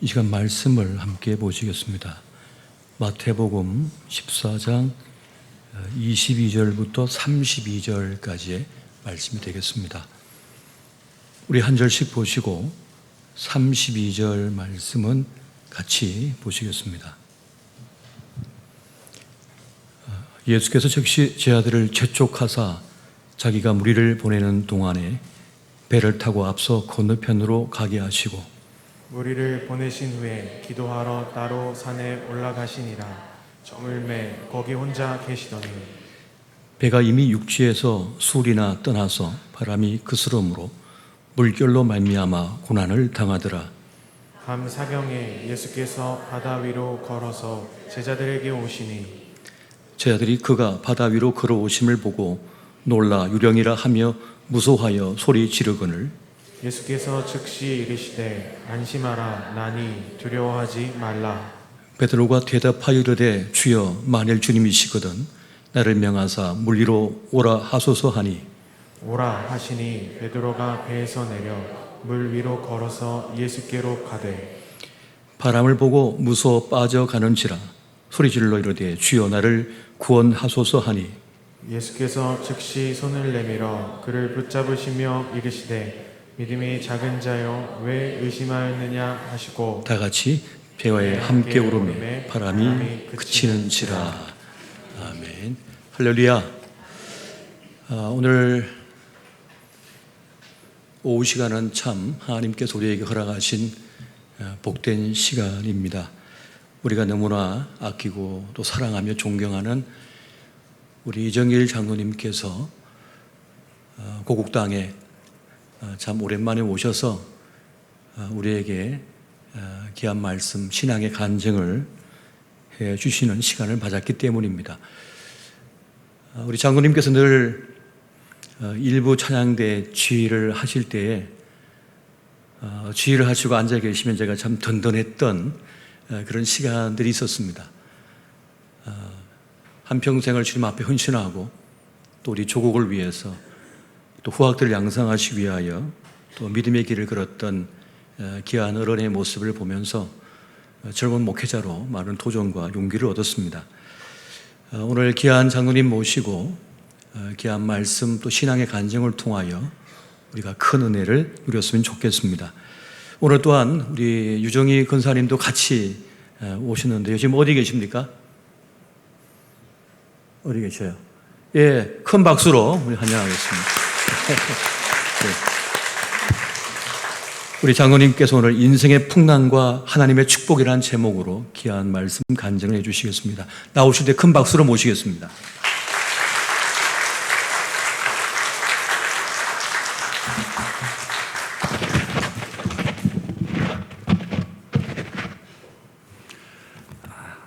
이 시간 말씀을 함께 보시겠습니다. 마태복음 14장 22절부터 32절까지의 말씀이 되겠습니다. 우리 한 절씩 보시고 32절 말씀은 같이 보시겠습니다. 예수께서 즉시 제 아들을 재촉하사 자기가 무리를 보내는 동안에 배를 타고 앞서 건너편으로 가게 하시고 무리를 보내신 후에 기도하러 따로 산에 올라가시니라. 저물매 거기 혼자 계시더니 배가 이미 육지에서 술이나 떠나서 바람이 그스름으로 물결로 말미암아 고난을 당하더라. 밤 사경에 예수께서 바다 위로 걸어서 제자들에게 오시니 제자들이 그가 바다 위로 걸어오심을 보고 놀라 유령이라 하며 무서워하여 소리 지르거늘 예수께서 즉시 이르시되 안심하라 나니 두려워하지 말라. 베드로가 대답하여 이르되 주여 만일 주님이시거든 나를 명하사 물 위로 오라 하소서 하니 오라 하시니 베드로가 배에서 내려 물 위로 걸어서 예수께로 가되 바람을 보고 무서워 빠져가는지라 소리질러 이르되 주여 나를 구원하소서 하니 예수께서 즉시 손을 내밀어 그를 붙잡으시며 이르시되 믿음이 작은 자여 왜 의심하였느냐 하시고 다 같이 배와에 함께 오르매 바람이 그치는지라. 아멘. 할렐루야. 오늘 오후 시간은 참 하나님께서 우리에게 허락하신 복된 시간입니다. 우리가 너무나 아끼고 또 사랑하며 존경하는 우리 이정일 장로님께서 고국 땅에 참 오랜만에 오셔서 우리에게 귀한 말씀, 신앙의 간증을 해 주시는 시간을 맞았기 때문입니다. 우리 장로님께서 늘 일부 찬양대 지휘를 하실 때에 지휘를 하시고 앉아 계시면 제가 참 든든했던 그런 시간들이 있었습니다. 한평생을 주님 앞에 헌신하고 또 우리 조국을 위해서 또 후학들을 양성하시기 위하여 또 믿음의 길을 걸었던 귀한 어른의 모습을 보면서 젊은 목회자로 많은 도전과 용기를 얻었습니다. 오늘 귀한 장로님 모시고 귀한 말씀 또 신앙의 간증을 통하여 우리가 큰 은혜를 누렸으면 좋겠습니다. 오늘 또한 우리 유정희 권사님도 같이 오시는데요. 지금 어디 계십니까? 어디 계셔요? 예, 큰 박수로 우리 환영하겠습니다. 네. 우리 장로님께서 오늘 인생의 풍랑과 하나님의 축복이라는 제목으로 귀한 말씀 간증을 해주시겠습니다. 나오실 때 큰 박수로 모시겠습니다.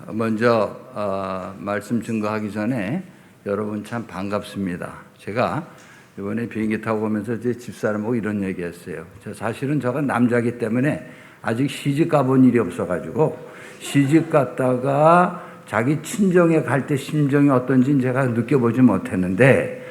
먼저 말씀 증거하기 전에 여러분 참 반갑습니다. 제가 이번에 비행기 타고 오면서 제 집사람하고 이런 얘기했어요. 사실은 저가 남자이기 때문에 아직 시집 가본 일이 없어가지고 시집 갔다가 자기 친정에 갈 때 심정이 어떤지 제가 느껴보지 못했는데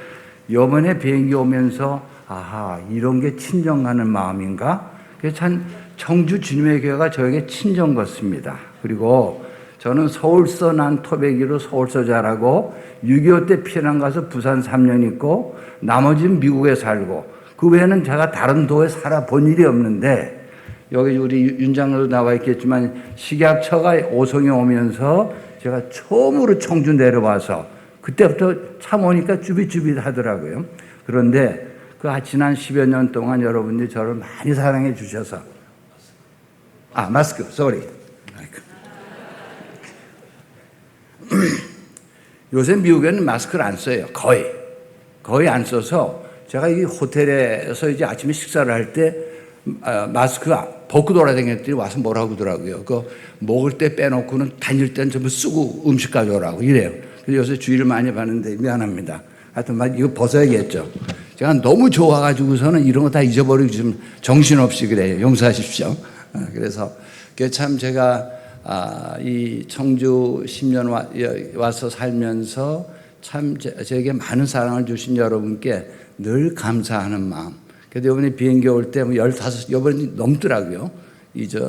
이번에 비행기 오면서 아하 이런 게 친정 가는 마음인가? 그래서 참 청주 주님의 교회가 저에게 친정 같습니다. 그리고 저는 서울서 난 토백이로 서울서 자라고 6.25 때 피난 가서 부산 3년 있고 나머지는 미국에 살고 그 외에는 제가 다른 도에 살아본 일이 없는데 여기 우리 윤 장로도 나와 있겠지만 식약처가 오송에 오면서 제가 처음으로 청주 내려와서 그때부터 참 오니까 쭈삣쭈삣하더라고요. 그런데 그 지난 10여 년 동안 여러분들이 저를 많이 사랑해 주셔서 마스크, sorry. 요새 미국에는 마스크를 안 써요. 거의 안 써서 제가 이 호텔에서 이제 아침에 식사를 할 때 마스크 벗고 돌아다녔더니 와서 뭐라고 하더라고요. 그 먹을 때 빼놓고는 다닐 때는 전부 쓰고 음식 가져오라고 이래요. 그래서 요새 주의를 많이 받는데 미안합니다. 하여튼 이거 벗어야겠죠. 제가 너무 좋아가지고서는 이런 거 다 잊어버리고 좀 정신없이 그래요. 용서하십시오. 그래서 참 제가 이 청주 10년 와서 살면서 참 저에게 많은 사랑을 주신 여러분께 늘 감사하는 마음. 그래도 이번에 비행기 올 때 15, 이번에 넘더라고요.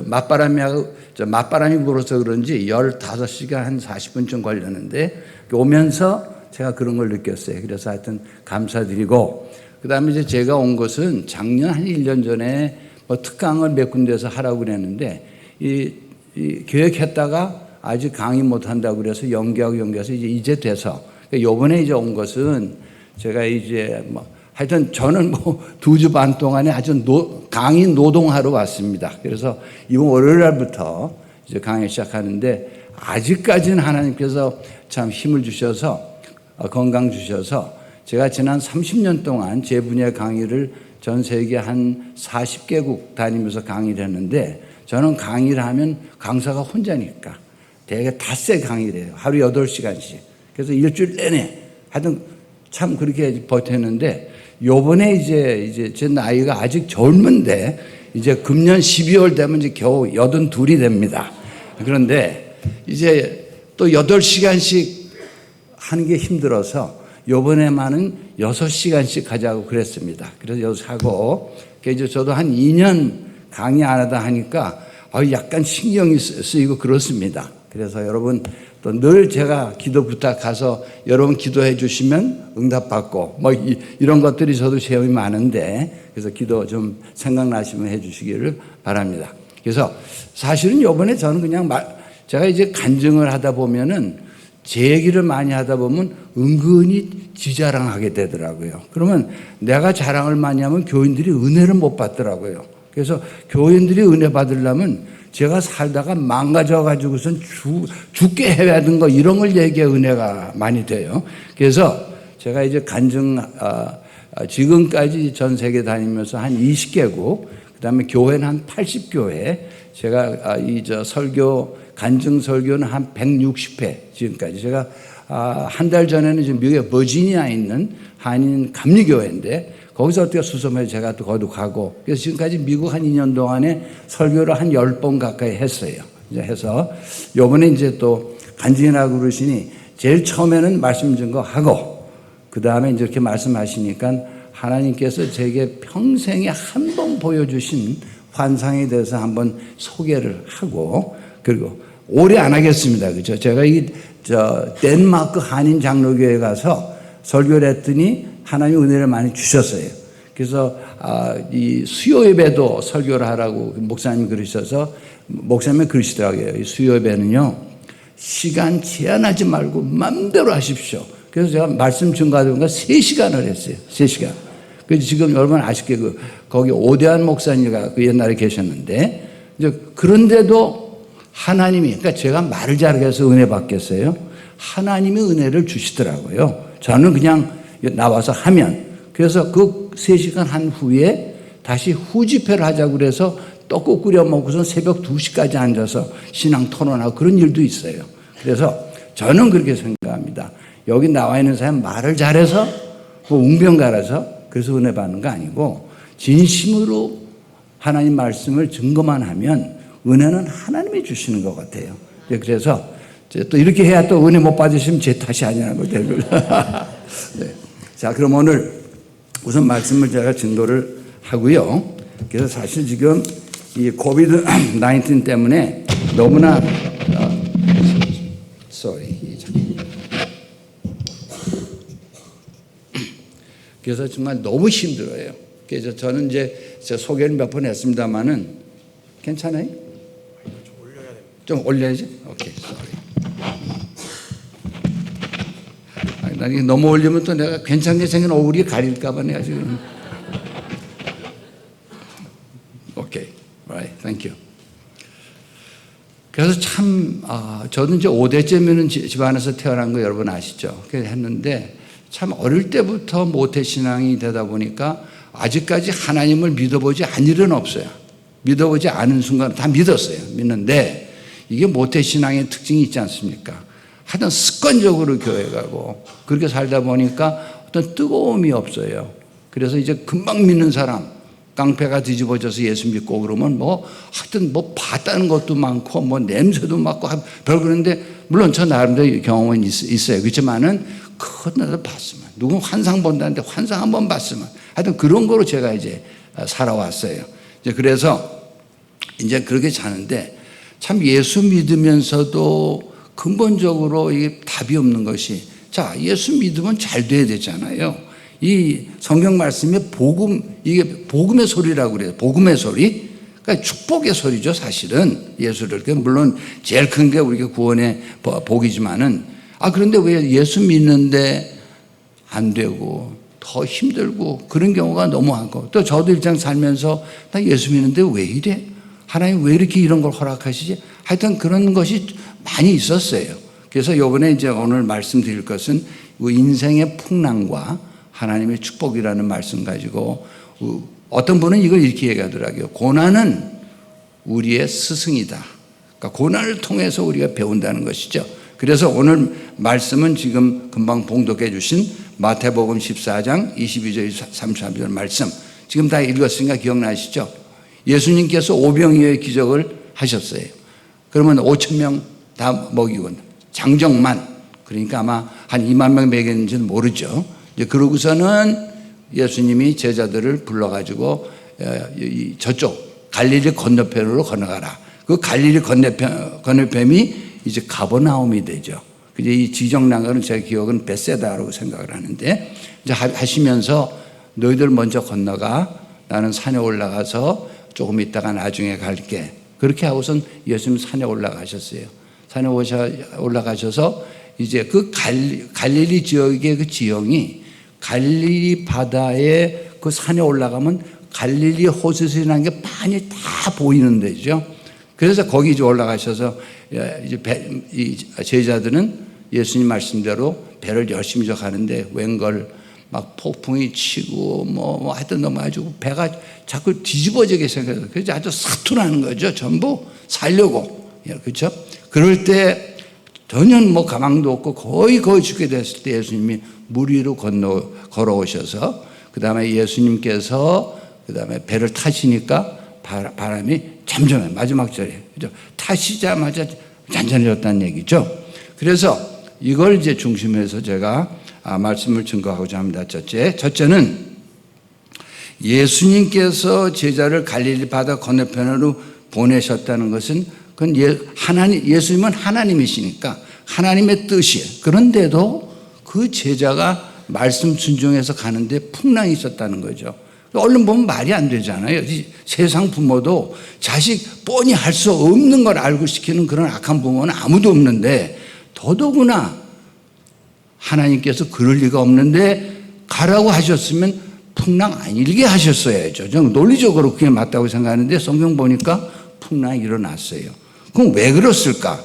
맞바람이 불어서 그런지 15시간 한 40분쯤 걸렸는데 오면서 제가 그런 걸 느꼈어요. 그래서 하여튼 감사드리고, 그 다음에 이제 제가 온 것은 작년 한 1년 전에 뭐 특강을 몇 군데에서 하라고 그랬는데, 이 계획했다가 아직 강의 못 한다고 그래서 연기해서 이제 돼서, 요번에 이제 온 것은 제가 이제 하여튼 저는 2주 반 동안에 아주 강의 노동하러 왔습니다. 그래서 이번 월요일 날부터 이제 강의 시작하는데, 아직까지는 하나님께서 참 힘을 주셔서, 건강 주셔서, 제가 지난 30년 동안 제 분야 강의를 전 세계 한 40개국 다니면서 강의를 했는데, 저는 강의를 하면 강사가 혼자니까 대개 닷새 강의를 해요. 하루 8시간씩. 그래서 일주일 내내 하여튼 참 그렇게 버텼는데, 요번에 이제 제 나이가 아직 젊은데, 이제 금년 12월 되면 이제 겨우 82이 됩니다. 그런데 이제 또 8시간씩 하는 게 힘들어서 요번에만은 6시간씩 하자고 그랬습니다. 그래서 여기서 하고, 이제 저도 한 2년 강의 안 하다 하니까 약간 신경이 쓰이고 그렇습니다. 그래서 여러분 또 늘 제가 기도 부탁해서 여러분 기도해 주시면 응답받고 이런 것들이 저도 체험이 많은데, 그래서 기도 좀 생각나시면 해 주시기를 바랍니다. 그래서 사실은 요번에 저는 그냥 제가 이제 간증을 하다 보면은 제 얘기를 많이 하다 보면 은근히 지자랑하게 되더라고요. 그러면 내가 자랑을 많이 하면 교인들이 은혜를 못 받더라고요. 그래서 교인들이 은혜 받으려면 제가 살다가 망가져가지고선 죽게 해야 된 거, 이런 걸 얘기해 은혜가 많이 돼요. 그래서 제가 이제 지금까지 전 세계 다니면서 한 20개국, 그 다음에 교회는 한 80교회, 제가 간증 설교는 한 160회, 지금까지. 제가 한 달 전에는 지금 미국의 버지니아에 있는 한인 감리교회인데, 거기서 어떻게 수소문해서 제가 또 거기 가고, 그래서 지금까지 미국 한 2년 동안에 설교를 한 10번 가까이 했어요. 이제 해서 요번에 이제 또 간증이라고 그러시니, 제일 처음에는 말씀 증거하고, 그 다음에 이제 이렇게 말씀하시니까 하나님께서 제게 평생에 한 번 보여주신 환상에 대해서 한번 소개를 하고, 그리고 오래 안 하겠습니다. 그죠? 제가 덴마크 한인 장로교회 가서 설교를 했더니 하나님 은혜를 많이 주셨어요. 그래서 이 수요 예배도 설교를 하라고 목사님이 그러셔서, 목사님이 그러시더라고요. 이 수요 예배는요, 시간 제한하지 말고 마음대로 하십시오. 그래서 제가 말씀 증거하다가 3시간을 했어요. 3시간. 그래서 지금 여러분 아쉽게 거기 오대한 목사님이 옛날에 계셨는데, 이제 그런데도 하나님이, 그러니까 제가 말을 잘해서 은혜 받겠어요? 하나님이 은혜를 주시더라고요. 저는 그냥 나와서 하면. 그래서 그 3시간 한 후에 다시 후집회를 하자고 그래서 떡국 끓여 먹고서 새벽 2시까지 앉아서 신앙 토론하고 그런 일도 있어요. 그래서 저는 그렇게 생각합니다. 여기 나와 있는 사람 말을 잘해서 웅변가라서 그래서 은혜 받는 거 아니고, 진심으로 하나님 말씀을 증거만 하면 은혜는 하나님이 주시는 것 같아요. 그래서 또 이렇게 해야 또 은혜 못 받으시면 제 탓이 아니라는 걸 되는 네. 자, 그럼 오늘 우선 말씀을 제가 증거를 하고요. 그래서 사실 지금 이 코비드 19 때문에 너무나 그래서 정말 너무 힘들어요. 그래서 저는 이제 소개를 몇 번 했습니다만은, 괜찮아요? 좀 올려야지? 오케이, 나중에 너무 올리면 또 내가 괜찮게 생긴 얼굴이 가릴까봐 내가 지금. 오케이, right, thank you. 그래서 참, 저는 이제 5대째면은 집안에서 태어난 거 여러분 아시죠? 그래서 했는데, 참 어릴 때부터 모태신앙이 되다 보니까 아직까지 하나님을 믿어보지 않은 일은 없어요. 믿어보지 않은 순간 다 믿었어요. 믿는데, 이게 모태신앙의 특징이 있지 않습니까? 하여튼 습관적으로 교회 가고 그렇게 살다 보니까 어떤 뜨거움이 없어요. 그래서 이제 금방 믿는 사람, 깡패가 뒤집어져서 예수 믿고 그러면 하여튼 봤다는 것도 많고 냄새도 맡고 별 그런데, 물론 저 나름대로 경험은 있어요. 그렇지만은 그것도 봤으면, 누군 환상 본다는데 환상 한번 봤으면, 하여튼 그런 거로 제가 이제 살아왔어요. 이제 그래서 이제 그렇게 자는데 참 예수 믿으면서도 근본적으로 이게 답이 없는 것이, 자, 예수 믿으면 잘 돼야 되잖아요. 이 성경 말씀에 이게 복음의 소리라고 그래요. 복음의 소리. 그러니까 축복의 소리죠, 사실은. 예수를. 물론 제일 큰 게 우리가 구원의 복이지만은, 그런데 왜 예수 믿는데 안 되고 더 힘들고 그런 경우가 너무 많고, 또 저도 일상 살면서 나 예수 믿는데 왜 이래? 하나님 왜 이렇게 이런 걸 허락하시지? 하여튼 그런 것이 많이 있었어요. 그래서 요번에 이제 오늘 말씀드릴 것은 인생의 풍랑과 하나님의 축복이라는 말씀 가지고, 어떤 분은 이걸 이렇게 얘기하더라고요. 고난은 우리의 스승이다. 그러니까 고난을 통해서 우리가 배운다는 것이죠. 그래서 오늘 말씀은 지금 금방 봉독해 주신 마태복음 14장 22절 33절 말씀, 지금 다 읽었으니까 기억나시죠? 예수님께서 오병이어의 기적을 하셨어요. 그러면 5,000명 다 먹이고, 장정만, 그러니까 아마 한 2만 명 먹였는지는 모르죠. 이제 그러고서는 예수님이 제자들을 불러가지고 저쪽 갈릴리 건너편으로 건너가라. 그 갈릴리 건너편이 이제 가버나움이 되죠. 이제 이 지정난가는 제 기억은 베세다라고 생각을 하는데, 이제 하시면서 너희들 먼저 건너가, 나는 산에 올라가서 조금 있다가 나중에 갈게. 그렇게 하고선 예수님 산에 올라가셨어요. 산에 올라가셔서 이제 그 갈릴리 지역의 그 지형이 갈릴리 바다에 그 산에 올라가면 갈릴리 호수라는 게 많이 다 보이는 데죠. 그래서 거기 이제 올라가셔서 이제 이 제자들은 예수님 말씀대로 배를 열심히 가는데 웬걸 막 폭풍이 치고 뭐 하여튼 너무 아주 배가 자꾸 뒤집어지게 생겨서 그래서 아주 사투나는 거죠. 전부 살려고. 그렇죠? 그럴 때 전혀 뭐 가망도 없고 거의 죽게 됐을 때 예수님이 물 위로 걸어오셔서 그 다음에 예수님께서 그 다음에 배를 타시니까 바람이 잠잠해. 마지막 절에. 그죠? 타시자마자 잔잔해졌다는 얘기죠. 그래서 이걸 이제 중심해서 제가 말씀을 증거하고자 합니다. 첫째는 예수님께서 제자를 갈릴리 바다 건너편으로 보내셨다는 것은 그건 예수님은 하나님이시니까 하나님의 뜻이에요. 그런데도 그 제자가 말씀 순종해서 가는데 풍랑이 있었다는 거죠. 얼른 보면 말이 안 되잖아요. 세상 부모도 자식 뻔히 할 수 없는 걸 알고 시키는 그런 악한 부모는 아무도 없는데, 더더구나 하나님께서 그럴 리가 없는데 가라고 하셨으면 풍랑 안 일게 하셨어야죠. 저는 논리적으로 그게 맞다고 생각하는데 성경 보니까 풍랑이 일어났어요. 그럼 왜 그랬을까?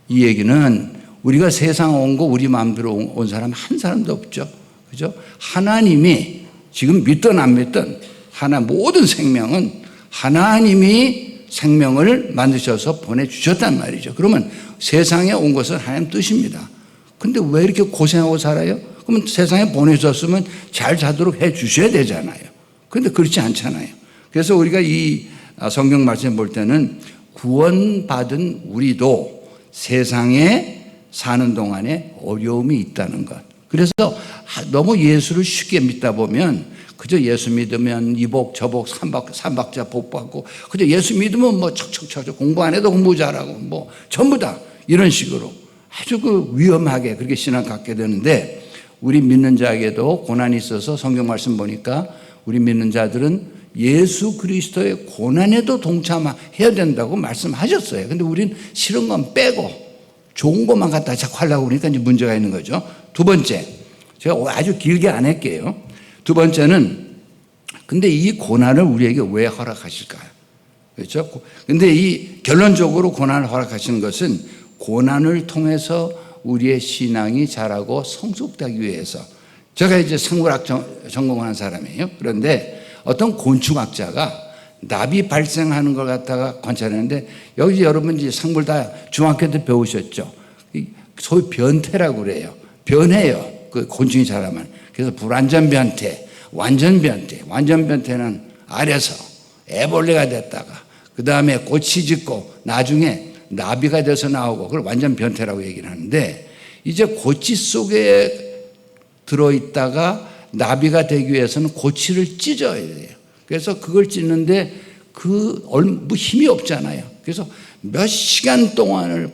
이 얘기는 우리가 세상 온 거 우리 마음대로 온 사람 한 사람도 없죠. 그죠? 하나님이 지금 믿든 안 믿든 모든 생명은 하나님이 생명을 만드셔서 보내주셨단 말이죠. 그러면 세상에 온 것은 하나님 뜻입니다. 근데 왜 이렇게 고생하고 살아요? 그러면 세상에 보내셨으면 잘 자도록 해 주셔야 되잖아요. 그런데 그렇지 않잖아요. 그래서 우리가 이 성경 말씀 볼 때는 구원받은 우리도 세상에 사는 동안에 어려움이 있다는 것. 그래서 너무 예수를 쉽게 믿다 보면 그저 예수 믿으면 이복 저복 삼박자 복 받고, 그저 예수 믿으면 뭐 척척척 공부 안 해도 공부 잘하고 뭐 전부 다 이런 식으로 아주 위험하게 그렇게 신앙 갖게 되는데, 우리 믿는 자에게도 고난이 있어서 성경 말씀 보니까 우리 믿는 자들은 예수 그리스도의 고난에도 동참해야 된다고 말씀하셨어요. 근데 우리는 싫은 건 빼고 좋은 것만 갖다 자꾸 하려고 그러니까 이제 문제가 있는 거죠. 두 번째, 제가 아주 길게 안 할게요. 두 번째는, 근데 이 고난을 우리에게 왜 허락하실까요? 그렇죠? 근데 이 결론적으로 고난을 허락하시는 것은 고난을 통해서 우리의 신앙이 자라고 성숙되기 위해서. 제가 이제 생물학 전공하는 사람이에요. 그런데 어떤 곤충학자가 납이 발생하는 걸 갖다가 관찰했는데, 여기 여러분 이제 생물 다 중학교 때 배우셨죠? 소위 변태라고 그래요. 변해요. 그 곤충이 자라면. 그래서 불완전 변태, 완전 변태. 완전 변태는 알에서 애벌레가 됐다가 그 다음에 꽃이 짖고 나중에 나비가 돼서 나오고, 그걸 완전 변태라고 얘기를 하는데, 이제 고치 속에 들어있다가 나비가 되기 위해서는 고치를 찢어야 돼요. 그래서 그걸 찢는데 뭐 힘이 없잖아요. 그래서 몇 시간 동안을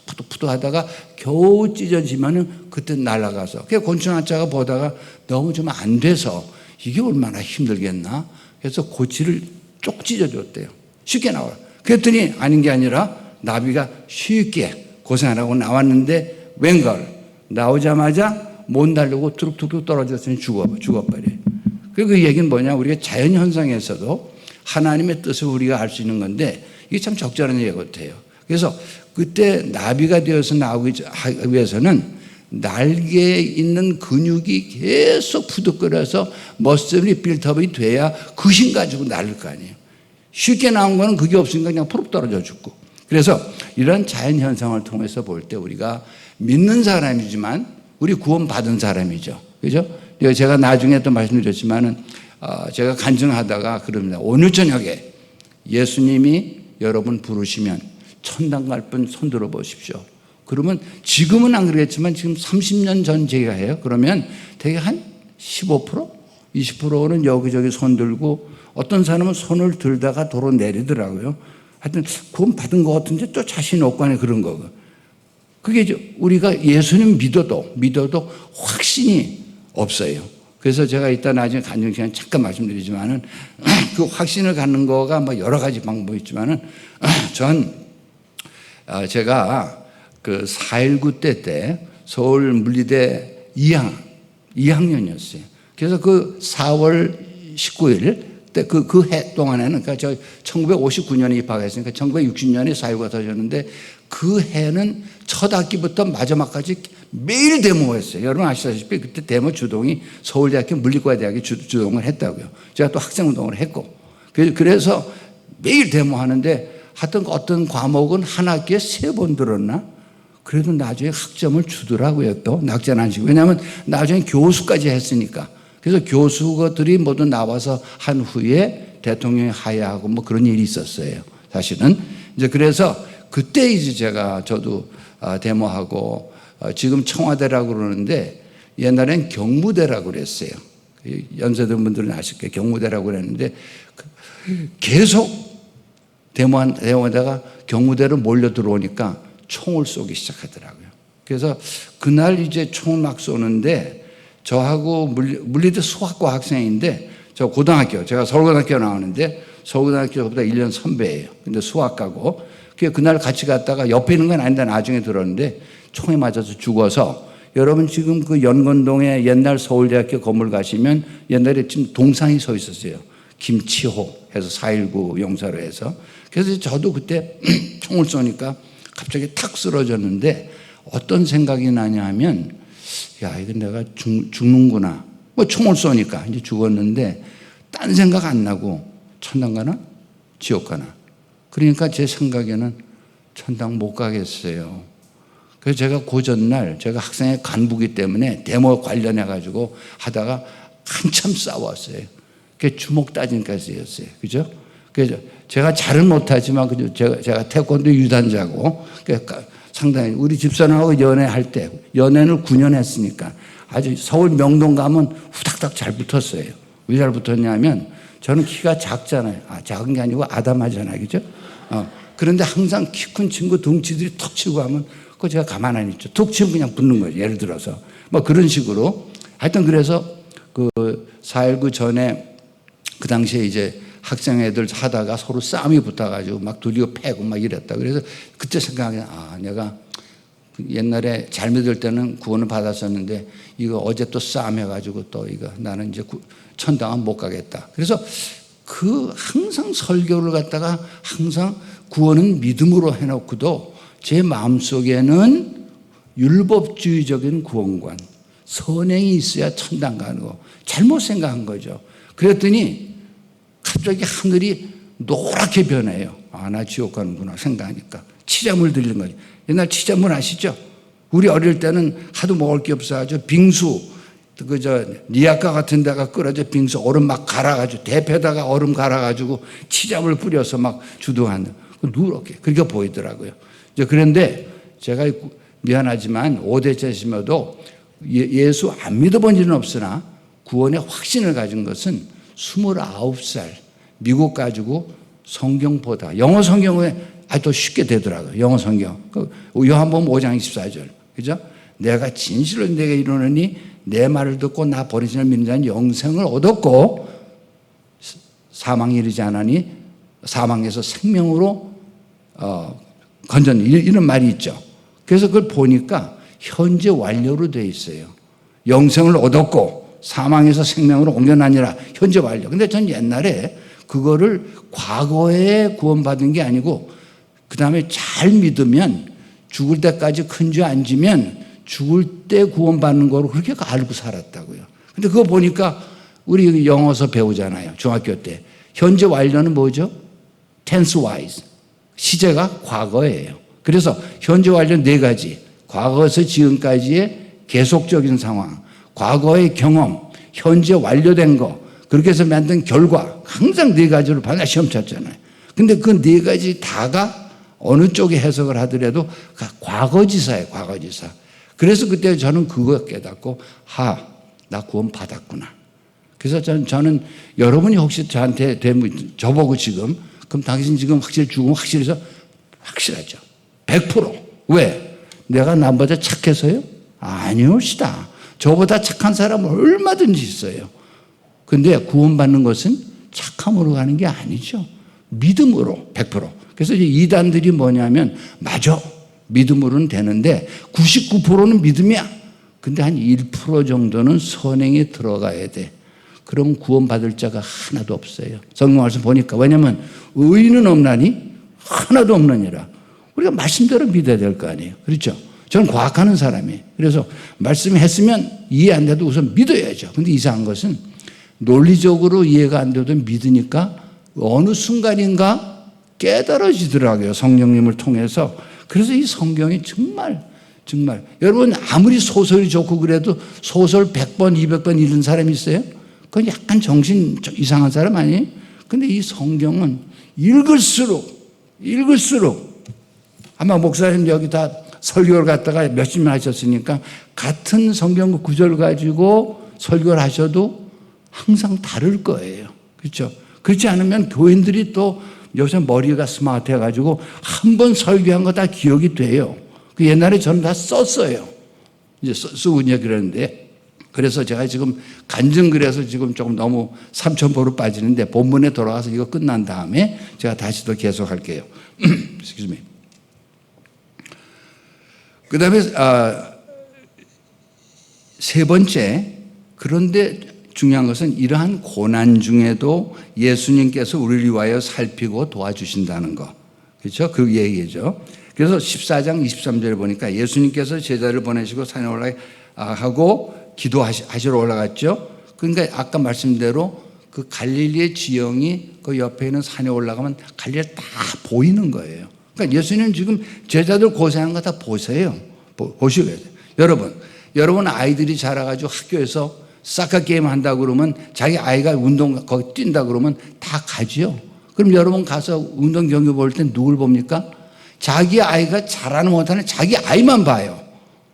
푸득푸득 하다가 겨우 찢어지면은 그때 날아가서. 그 곤충학자가 보다가 너무 좀 안 돼서 이게 얼마나 힘들겠나. 그래서 고치를 쪽 찢어줬대요. 쉽게 나와요. 그랬더니 아닌 게 아니라 나비가 쉽게 고생 안 하고 나왔는데 웬걸 나오자마자 못 날르고 툭툭툭 떨어졌으니 죽어버려요. 그 얘기는 뭐냐, 우리가 자연현상에서도 하나님의 뜻을 우리가 알 수 있는 건데 이게 참 적절한 얘기 같아요. 그래서 그때 나비가 되어서 나오기 위해서는 날개에 있는 근육이 계속 부득거려서 머슬이 빌드업이 돼야 그 힘 가지고 날릴 거 아니에요. 쉽게 나온 거는 그게 없으니까 그냥 푸르 떨어져 죽고. 그래서 이런 자연현상을 통해서 볼 때 우리가 믿는 사람이지만 우리 구원받은 사람이죠. 그죠? 제가 나중에 또 말씀드렸지만은 제가 간증하다가 그럽니다. 오늘 저녁에 예수님이 여러분 부르시면 천당 갈 분 손 들어 보십시오. 그러면 지금은 안 그러겠지만 지금 30년 전 제가 해요. 그러면 되게 한 15%? 20%는 여기저기 손 들고 어떤 사람은 손을 들다가 도로 내리더라고요. 하여튼 구원 받은 것 같은데 또 자신 없고 하는 그런 거고. 그게 우리가 예수님 믿어도 확신이 없어요. 그래서 제가 이따 나중에 간증 시간 잠깐 말씀드리지만은 그 확신을 갖는 거가 뭐 여러 가지 방법이 있지만은 제가 그 4.19 때 서울 물리대 2학년이었어요. 그래서 그 4월 19일 때 그 해 동안에는, 그러니까 저 1959년에 입학했으니까 1960년에 4.19가 터졌는데 그 해는 첫 학기부터 마지막까지 매일 데모했어요. 여러분 아시다시피 그때 데모 주동이 서울대학교 물리과대학이 주동을 했다고요. 제가 또 학생운동을 했고. 그래서 매일 데모하는데 하여튼 어떤 과목은 한 학기에 3번 들었나? 그래도 나중에 학점을 주더라고요. 또 낙제는 안 시고. 왜냐하면 나중에 교수까지 했으니까. 그래서 교수들이 모두 나와서 한 후에 대통령이 하야하고 뭐 그런 일이 있었어요. 사실은. 이제 그래서 그때 이제 저도 데모하고 지금 청와대라고 그러는데 옛날엔 경무대라고 그랬어요. 연세든 분들은 아실 거예요. 경무대라고 그랬는데 계속 데모하다가 경무대로 몰려 들어오니까 총을 쏘기 시작하더라고요. 그래서 그날 이제 총을 막 쏘는데 저하고 물리대 수학과 학생인데 저 고등학교, 제가 서울고등학교 나오는데 서울고등학교보다 1년 선배예요. 근데 수학과고. 그날 같이 갔다가 옆에 있는 건 아닌데 나중에 들었는데 총에 맞아서 죽어서, 여러분 지금 그 연건동에 옛날 서울대학교 건물 가시면 옛날에 지금 동상이 서 있었어요. 김치호 해서 4.19 용사로 해서. 그래서 저도 그때 총을 쏘니까 갑자기 탁 쓰러졌는데 어떤 생각이 나냐 하면, 야, 이거 내가 죽는구나. 뭐 총을 쏘니까 이제 죽었는데 딴 생각 안 나고 천당 가나? 지옥 가나? 그러니까 제 생각에는 천당 못 가겠어요. 그래서 제가 그 전날 제가 학생의 간부기 때문에 데모 관련해가지고 하다가 한참 싸웠어요. 그게 주먹 따진까지였어요. 그죠? 그래서 제가 잘은 못하지만 제가 태권도 유단자고, 그러니까 상당히 우리 집사람하고 연애할 때, 연애를 9년 했으니까 아주 서울 명동 가면 후닥닥 잘 붙었어요. 왜 잘 붙었냐면 저는 키가 작잖아요. 작은 게 아니고 아담하잖아요. 그죠? 그런데 항상 키 큰 친구 덩치들이 턱 치고 하면 그거 제가 가만 안 있죠. 툭 치면 그냥 붙는 거예요. 예를 들어서. 뭐 그런 식으로. 하여튼 그래서 그 4.19 전에 그 당시에 이제 학생 애들 하다가 서로 싸움이 붙어가지고 막 두리고 패고 막 이랬다. 그래서 그때 생각이, 내가 옛날에 잘 믿을 때는 구원을 받았었는데 이거 어제 또 싸움해가지고 또 이거 나는 이제 천당은 못 가겠다. 그래서 항상 설교를 갖다가 항상 구원은 믿음으로 해놓고도 제 마음속에는 율법주의적인 구원관, 선행이 있어야 천당 가는 거 잘못 생각한 거죠. 그랬더니 갑자기 하늘이 노랗게 변해요. 나 지옥 가는구나 생각하니까. 치자물 들린 거죠. 옛날 치자물 아시죠? 우리 어릴 때는 하도 먹을 게 없어가지고 빙수, 니아카 같은 데가 끓여져 빙수 얼음 막 갈아가지고 대패에다가 얼음 갈아가지고 치자물 뿌려서 막 주동하는 누렇게 그렇게 보이더라고요. 그런데 제가 미안하지만 5대째시면도 예수 안 믿어본 일은 없으나 구원의 확신을 가진 것은 29살 미국 가지고 성경보다 영어 성경에 더 쉽게 되더라고요. 영어 성경. 요한복음 5장 24절. 그죠? 내가 진실로 내게 이르노니 내 말을 듣고 나 버리신 을 믿는 자는 영생을 얻었고 사망에 이르지 않으니 사망에서 생명으로 건졌니 이런 말이 있죠. 그래서 그걸 보니까 현재 완료로 되어 있어요. 영생을 얻었고 사망에서 생명으로 옮겨나니라 현재 완료. 근데 전 옛날에 그거를 과거에 구원받은 게 아니고 그 다음에 잘 믿으면 죽을 때까지 큰 죄 안 지면 죽을 때 구원받는 거로 그렇게 알고 살았다고요. 근데 그거 보니까 우리 영어서 배우잖아요. 중학교 때. 현재 완료는 뭐죠? tense wise. 시제가 과거예요. 그래서 현재 완료 네 가지. 과거에서 지금까지의 계속적인 상황, 과거의 경험, 현재 완료된 거, 그렇게 해서 만든 결과, 항상 네 가지로 반드시 시험 쳤잖아요. 근데 그 네 가지 다가 어느 쪽에 해석을 하더라도 과거지사예요, 과거지사. 그래서 그때 저는 그거 깨닫고, 나 구원 받았구나. 그래서 저는 여러분이 혹시 저한테 저보고 지금, 그럼 당신 지금 확실히 죽으면 확실해서 확실하죠. 100%. 왜? 내가 남보다 착해서요? 아니오시다. 저보다 착한 사람은 얼마든지 있어요. 근데 구원받는 것은 착함으로 가는 게 아니죠. 믿음으로 100%. 그래서 이제 이단들이 뭐냐면 맞아. 믿음으로는 되는데 99%는 믿음이야. 근데 한 1% 정도는 선행에 들어가야 돼. 그럼 구원받을 자가 하나도 없어요. 성경 말씀 보니까. 왜냐하면 의인은 없나니 하나도 없느니라. 우리가 말씀대로 믿어야 될 거 아니에요. 그렇죠? 저는 과학하는 사람이에요. 그래서 말씀했으면 이해 안 돼도 우선 믿어야죠. 근데 이상한 것은 논리적으로 이해가 안 돼도 믿으니까 어느 순간인가 깨달아지더라고요. 성령님을 통해서. 그래서 이 성경이 정말 여러분 아무리 소설이 좋고 그래도 소설 100번 200번 읽은 사람이 있어요? 그건 약간 정신 이상한 사람 아니에요? 근데 이 성경은 읽을수록 아마 목사님 여기 다 설교를 갖다가 몇십 년 하셨으니까 같은 성경 구절 가지고 설교를 하셔도 항상 다를 거예요. 그렇죠? 그렇지 않으면 교인들이 또 요새 머리가 스마트해가지고 한 번 설교한 거 다 기억이 돼요. 그 옛날에 저는 다 썼어요. 이제 쓰고 이제 그러는데 그래서 제가 지금 간증글에서 지금 조금 너무 삼천포로 빠지는데 본문에 돌아가서 이거 끝난 다음에 제가 다시 또 계속할게요. Excuse me. 그 다음에 세 번째, 그런데 중요한 것은 이러한 고난 중에도 예수님께서 우리를 위하여 살피고 도와주신다는 거. 그렇죠? 그 얘기죠. 그래서 14장 23절에 보니까 예수님께서 제자를 보내시고 산에 올라가고 기도하시러 올라갔죠. 그러니까 아까 말씀대로 그 갈릴리의 지형이 그 옆에 있는 산에 올라가면 갈릴리 다 보이는 거예요. 그러니까 예수님 지금 제자들 고생한 거 다 보세요. 보시고요. 여러분 아이들이 자라가지고 학교에서 사카 게임 한다고 그러면 자기 아이가 운동 거기 뛴다 그러면 다 가지요. 그럼 여러분 가서 운동 경기 볼 때 누굴 봅니까? 자기 아이가 잘하는 못하는 자기 아이만 봐요.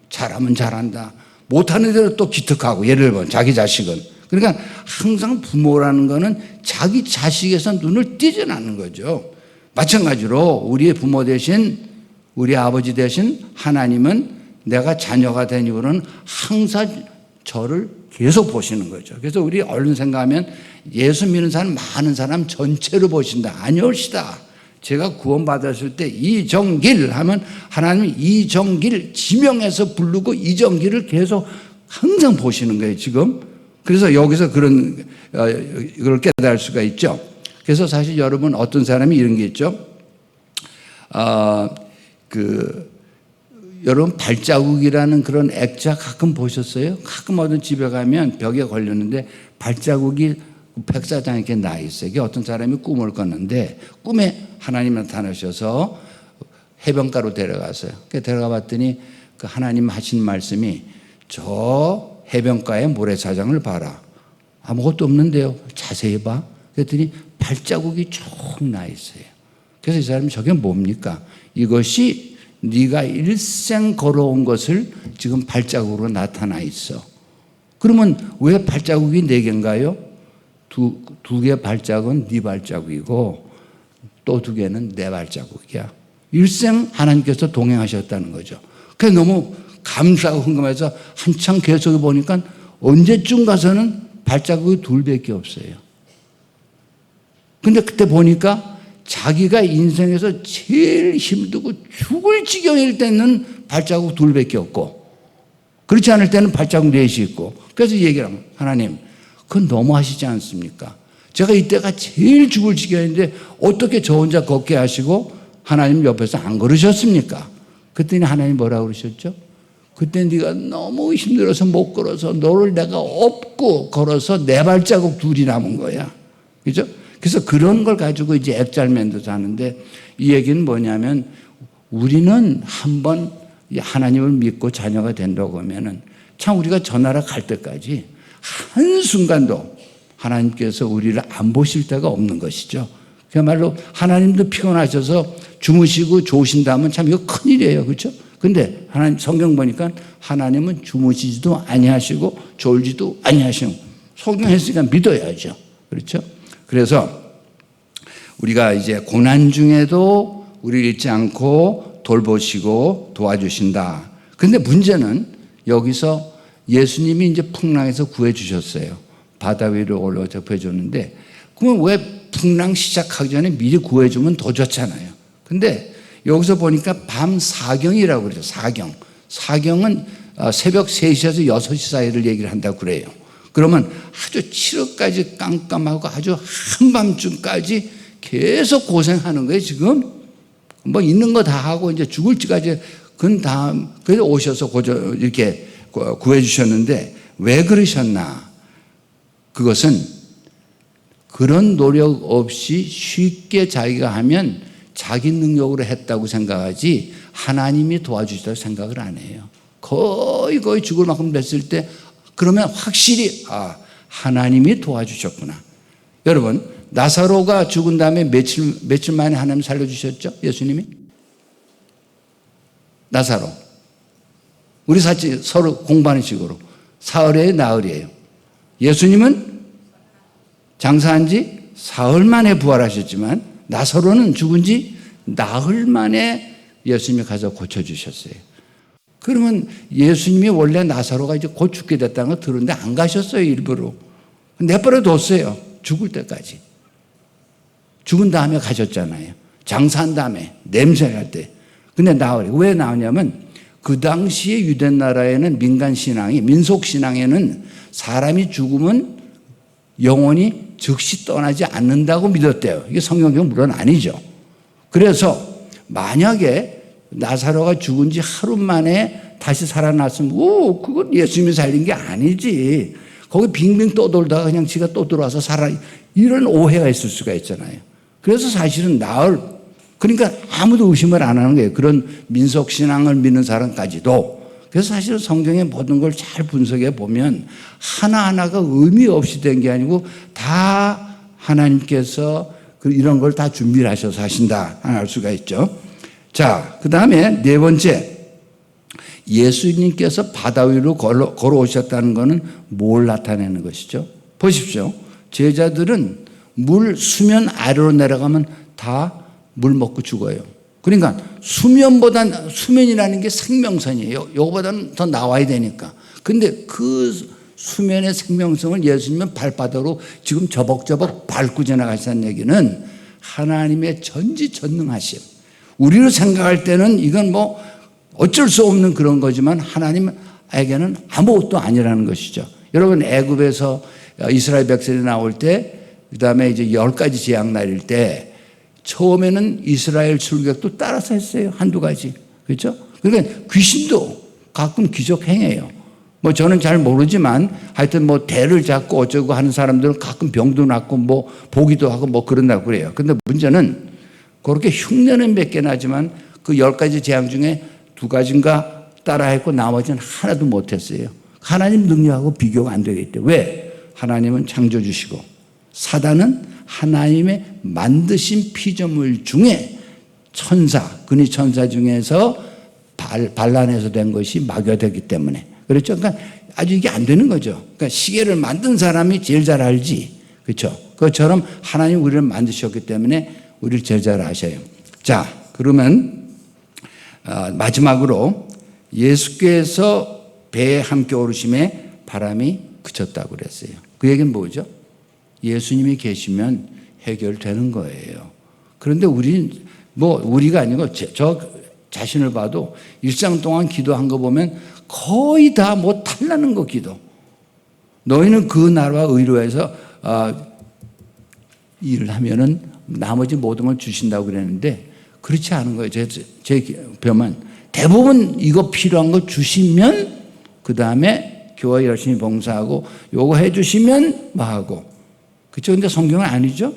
잘하면 잘한다. 못하는 대로 또 기특하고 예를 들면 자기 자식은. 그러니까 항상 부모라는 거는 자기 자식에서 눈을 띄지 않는 거죠. 마찬가지로 우리의 부모 대신 우리 아버지 대신 하나님은 내가 자녀가 된 이후로는 항상 저를 계속 보시는 거죠. 그래서 우리 얼른 생각하면 예수 믿는 사람 많은 사람 전체로 보신다. 아니올시다. 제가 구원받았을 때 이정길 하면 하나님은 이정길 지명해서 부르고 이정길을 계속 항상 보시는 거예요. 지금. 그래서 여기서 그런 이걸 깨달을 수가 있죠. 그래서 사실 여러분 어떤 사람이 이런 게 있죠. 여러분 발자국이라는 그런 액자 가끔 보셨어요? 가끔 어떤 집에 가면 벽에 걸렸는데 발자국이 백사장에 이렇게 나 있어요. 이게 어떤 사람이 꿈을 꿨는데 꿈에 하나님 나타나셔서 해변가로 데려갔어요. 데려가 봤더니 그 하나님 하신 말씀이 저 해변가의 모래사장을 봐라. 아무것도 없는데요. 자세히 봐. 그랬더니 발자국이 쭉 나 있어요. 그래서 이 사람이 저게 뭡니까? 이것이 네가 일생 걸어온 것을 지금 발자국으로 나타나 있어. 그러면 왜 발자국이 4개인가요? 두 개의 발자국은 네 발자국이고 또 2개는 내 발자국이야. 일생 하나님께서 동행하셨다는 거죠. 그게 너무 감사하고 흥금해서 한참 계속 보니까 언제쯤 가서는 발자국이 2배밖에 없어요. 근데 그때 보니까 자기가 인생에서 제일 힘들고 죽을 지경일 때는 발자국 2배밖에 없고, 그렇지 않을 때는 발자국 4이 있고. 그래서 얘기를 하면, 하나님, 그건 너무하시지 않습니까? 제가 이때가 제일 죽을 지경인데 어떻게 저 혼자 걷게 하시고 하나님 옆에서 안 걸으셨습니까? 그랬더니 하나님 뭐라고 그러셨죠? 그때 네가 너무 힘들어서 못 걸어서 너를 내가 업고 걸어서 내 발자국 2이 남은 거야. 그죠? 그래서 그런 걸 가지고 이제 액잘맨도 하는데, 이 얘기는 뭐냐면, 우리는 한번 하나님을 믿고 자녀가 된다고 하면은 참 우리가 저 나라 갈 때까지 한순간도 하나님께서 우리를 안 보실 때가 없는 것이죠. 그야말로 하나님도 피곤하셔서 주무시고 좋으신다면 참 이거 큰일이에요. 그렇죠? 근데 하나님 성경 보니까 하나님은 주무시지도 아니하시고 졸지도 아니하시고, 성경 했으니까 믿어야죠. 그렇죠? 그래서 우리가 이제 고난 중에도 우리를 잊지 않고 돌보시고 도와주신다. 근데 문제는 여기서 예수님이 이제 풍랑에서 구해주셨어요. 바다 위로 올라 접해줬는데, 그러면 왜 풍랑 시작하기 전에 미리 구해주면 더 좋잖아요. 근데 여기서 보니까 밤 사경이라고 그러죠. 사경은 새벽 3시에서 6시 사이를 얘기를 한다고 그래요. 그러면 아주 7월까지 깜깜하고 아주 한밤중까지 계속 고생하는 거예요, 지금. 뭐 있는 거 다 하고 이제 죽을 때까지 그 다음, 그래서 오셔서 이렇게 구해주셨는데, 왜 그러셨나? 그것은 그런 노력 없이 쉽게 자기가 하면 자기 능력으로 했다고 생각하지 하나님이 도와주시다고 생각을 안 해요. 거의 죽을 만큼 됐을 때 그러면 확실히 하나님이 도와주셨구나. 여러분, 나사로가 죽은 다음에 며칠 만에 하나님 살려주셨죠? 예수님이? 나사로. 우리 서로 공부하는 식으로. 사흘이에요, 나흘이에요? 예수님은 장사한 지 사흘 만에 부활하셨지만 나사로는 죽은 지 나흘 만에 예수님이 가서 고쳐주셨어요. 그러면 예수님이 원래 나사로가 이제 곧 죽게 됐다는 걸 들었는데 안 가셨어요, 일부러. 내버려 뒀어요, 죽을 때까지. 죽은 다음에 가셨잖아요. 장사한 다음에, 냄새 날 때. 근데 나흘이. 왜 나오냐면 그 당시에 유대 나라에는 민속 신앙에는 사람이 죽으면 영혼이 즉시 떠나지 않는다고 믿었대요. 이게 성경적 물론 아니죠. 그래서 만약에 나사로가 죽은 지 하루 만에 다시 살아났으면, 그건 예수님이 살린 게 아니지. 거기 빙빙 떠돌다가 그냥 지가 또 들어와서 이런 오해가 있을 수가 있잖아요. 그래서 사실은 그러니까 아무도 의심을 안 하는 거예요. 그런 민속신앙을 믿는 사람까지도. 그래서 사실은 성경의 모든 걸 잘 분석해 보면 하나하나가 의미 없이 된 게 아니고 다 하나님께서 이런 걸 다 준비를 하셔서 하신다 알 수가 있죠. 자, 그 다음에 4번째, 예수님께서 바다 위로 걸어오셨다는 것은 뭘 나타내는 것이죠? 보십시오. 제자들은 수면 아래로 내려가면 다 물 먹고 죽어요. 그러니까 수면이라는 게 생명선이에요. 이거보다는 더 나와야 되니까. 근데 그 수면의 생명성을 예수님은 발바닥으로 지금 저벅저벅 밟고 지나가시는 얘기는 하나님의 전지전능하심. 우리로 생각할 때는 이건 뭐 어쩔 수 없는 그런 거지만 하나님에게는 아무것도 아니라는 것이죠. 여러분, 애굽에서 이스라엘 백성이 나올 때, 그 다음에 이제 10가지 재앙 날릴 때 처음에는 이스라엘 출격도 따라서 했어요. 한두 가지. 그렇죠? 그러니까 귀신도 가끔 기적 행해요. 뭐 저는 잘 모르지만 하여튼 뭐 대를 잡고 어쩌고 하는 사람들은 가끔 병도 낫고 뭐 보기도 하고 뭐 그런다고 그래요. 근데 문제는 그렇게 흉내는 몇 개 나지만 그 10가지 재앙 중에 2가지인가 따라했고 나머지는 하나도 못했어요. 하나님 능력하고 비교가 안 되겠대. 왜? 하나님은 창조주시고 사단은 하나님의 만드신 피조물 중에 근위 천사 중에서 반란해서 된 것이 마귀되기 때문에. 그렇죠? 그러니까 아주 이게 안 되는 거죠. 그러니까 시계를 만든 사람이 제일 잘 알지. 그렇죠? 그것처럼 하나님 우리를 만드셨기 때문에 우리를 제자로 하셔요. 자, 그러면 마지막으로 예수께서 배에 함께 오르심에 바람이 그쳤다고 그랬어요. 그 얘기는 뭐죠? 예수님이 계시면 해결되는 거예요. 그런데 우리가 아니고 저 자신을 봐도 일상 동안 기도한 거 보면 거의 다 뭐 탈나는 거 기도. 너희는 그 나라와 의로해서 일을 하면은 나머지 모든 걸 주신다고 그랬는데 그렇지 않은 거예요. 제 표만 대부분 이거 필요한 거 주시면 그 다음에 교회 열심히 봉사하고 요거 해주시면 뭐 하고 그렇죠? 근데 성경은 아니죠.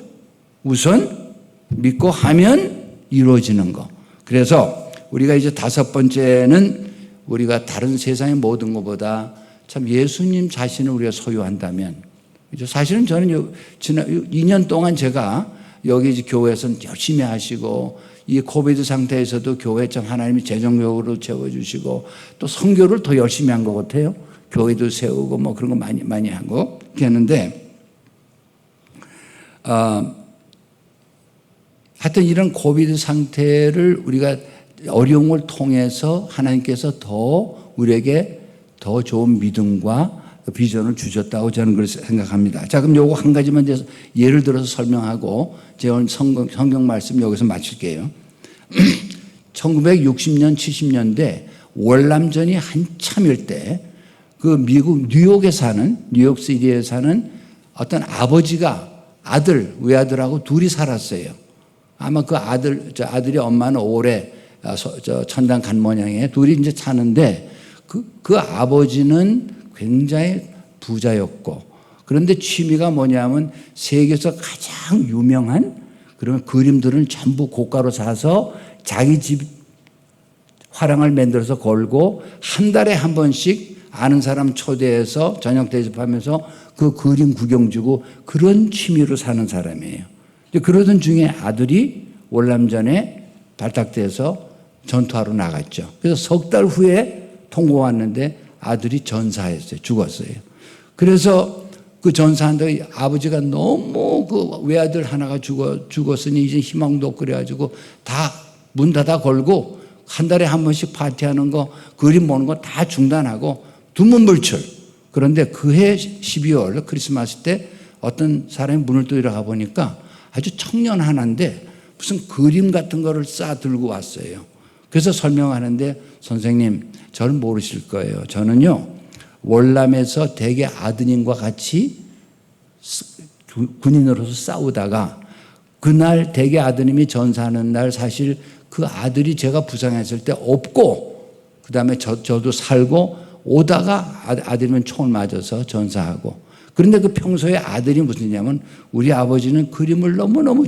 우선 믿고 하면 이루어지는 거. 그래서 우리가 이제 5번째는 우리가 다른 세상의 모든 것보다 참 예수님 자신을 우리가 소유한다면, 사실은 저는 지난 2년 동안 제가 여기 이제 교회에서 열심히 하시고 이 코비드 상태에서도 교회 참 하나님이 재정적으로 채워주시고 또 선교를 더 열심히 한 것 같아요. 교회도 세우고 뭐 그런 거 많이 하고 이렇게 했는데 하여튼 이런 코비드 상태를 우리가 어려움을 통해서 하나님께서 더 우리에게 더 좋은 믿음과 비전을 주셨다고 저는 그렇게 생각합니다. 자, 그럼 요거 한 가지만 이제 예를 들어서 설명하고 제가 오늘 성경 말씀 여기서 마칠게요. 1960년, 70년대 월남전이 한참일 때 그 미국 뉴욕시티에 사는 어떤 아버지가 외아들하고 둘이 살았어요. 아마 그 아들이 엄마는 오래 천당 간 모양이에요. 둘이 이제 사는데 그 아버지는 굉장히 부자였고 그런데 취미가 뭐냐면 세계에서 가장 유명한 그런 그림들을 전부 고가로 사서 자기 집 화랑을 만들어서 걸고 한 달에 한 번씩 아는 사람 초대해서 저녁 대접하면서 그 그림 구경 주고 그런 취미로 사는 사람이에요. 그러던 중에 아들이 월남전에 발탁돼서 전투하러 나갔죠. 그래서 석 달 후에 통보 왔는데 아들이 전사했어요. 죽었어요. 그래서 그 전사한테 아버지가 너무 그 외아들 하나가 죽었으니 이제 희망도 없고 그래가지고 다 문 닫아 걸고 한 달에 한 번씩 파티하는 거 그림 보는 거 다 중단하고 두문불출. 그런데 그해 12월 크리스마스 때 어떤 사람이 문을 또 들어가 보니까 아주 청년 하나인데 무슨 그림 같은 거를 싸 들고 왔어요. 그래서 설명하는데 선생님 저를 모르실 거예요. 저는요 월남에서 대개 아드님과 같이 군인으로서 싸우다가 그날 대개 아드님이 전사하는 날 사실 그 아들이 제가 부상했을 때 없고 그 다음에 저도 살고 오다가 아들이면 총을 맞아서 전사하고 그런데 그 평소에 아들이 무슨 일이냐면 우리 아버지는 그림을 너무너무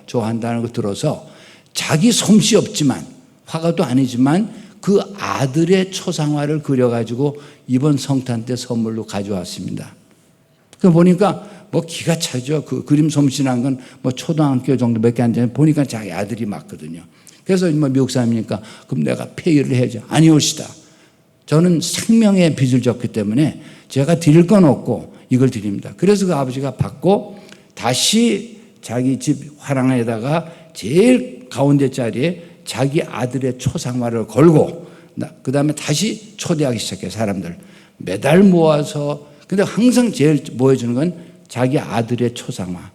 좋아한다는 걸 들어서 자기 솜씨 없지만 화가도 아니지만 그 아들의 초상화를 그려가지고 이번 성탄 때 선물로 가져왔습니다. 그 보니까 뭐 기가 차죠. 그 그림 솜씨란 건 뭐 초등학교 정도밖에 안 되는 보니까 자기 아들이 맞거든요. 그래서 뭐 미국 사람이니까 그럼 내가 페이를 해야죠. 아니옵시다. 저는 생명의 빚을 졌기 때문에 제가 드릴 건 없고 이걸 드립니다. 그래서 그 아버지가 받고 다시 자기 집 화랑에다가 제일 가운데 자리에 자기 아들의 초상화를 걸고 그 다음에 다시 초대하기 시작해요. 사람들 매달 모아서. 근데 항상 제일 보여주는 건 자기 아들의 초상화.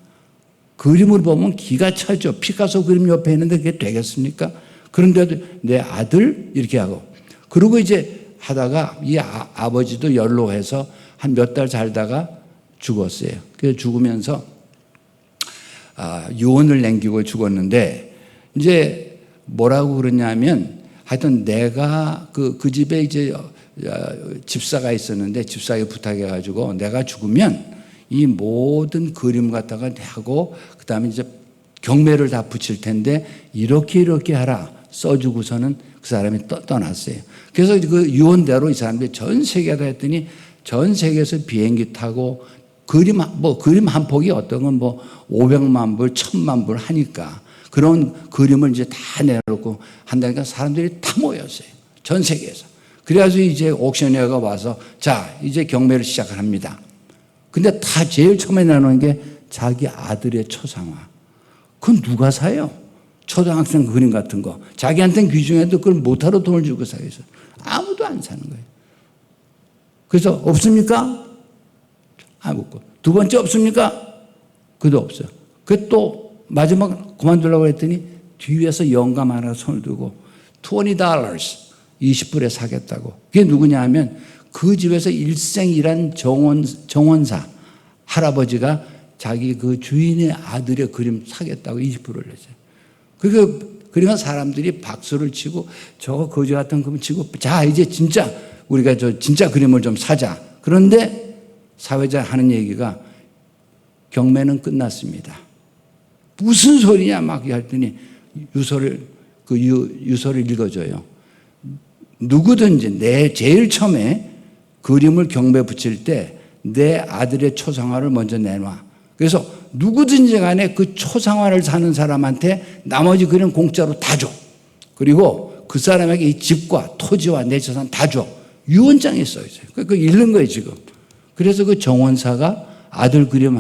그림을 보면 기가 차죠. 피카소 그림 옆에 있는데 그게 되겠습니까? 그런데도 내 아들 이렇게 하고 그리고 이제 하다가 이 아버지도 연로해서 한 몇 달 살다가 죽었어요. 그래서 죽으면서 유언을 남기고 죽었는데 이제 뭐라고 그러냐면 하여튼 내가 그 집에 이제 집사가 있었는데 집사에게 부탁해가지고 내가 죽으면 이 모든 그림 갖다가 하고 그 다음에 이제 경매를 다 붙일 텐데 이렇게 하라 써주고서는 그 사람이 떠났어요. 그래서 그 유언대로 이 사람들이 전 세계에다 했더니 전 세계에서 비행기 타고 그림 한 폭이 어떤 건 뭐 500만 불, 1000만 불 하니까 그런 그림을 이제 다 내놓고 한다니까 사람들이 다 모였어요. 전 세계에서. 그래가지고 이제 옥션웨어가 와서 자, 이제 경매를 시작합니다. 근데 다 제일 처음에 내놓은 게 자기 아들의 초상화. 그건 누가 사요? 초등학생 그림 같은 거. 자기한테는 귀중해도 그걸 못하러 돈을 주고 사겠어요. 아무도 안 사는 거예요. 그래서 없습니까? 없고. 두 번째 없습니까? 그도 없어요. 그 또 마지막 그만두려고 했더니 뒤에서 영감 하나 손을 두고 $20 20불에 사겠다고. 그게 누구냐 하면 그 집에서 일생 일한 정원사 할아버지가 자기 그 주인의 아들의 그림 사겠다고 20불을 냈어요. 그러면 사람들이 박수를 치고 저거 거지 같은 그림 치고 자 이제 진짜 우리가 저 진짜 그림을 좀 사자. 그런데 사회자 하는 얘기가 경매는 끝났습니다. 무슨 소리냐 막 했더니 유서를 읽어줘요. 누구든지 제일 처음에 그림을 경매 붙일 때 내 아들의 초상화를 먼저 내놔. 그래서 누구든지 간에 그 초상화를 사는 사람한테 나머지 그림 공짜로 다 줘. 그리고 그 사람에게 이 집과 토지와 내 재산 다 줘. 유언장에 써 있어요. 그거 읽는 거예요 지금. 그래서 그 정원사가 아들 그림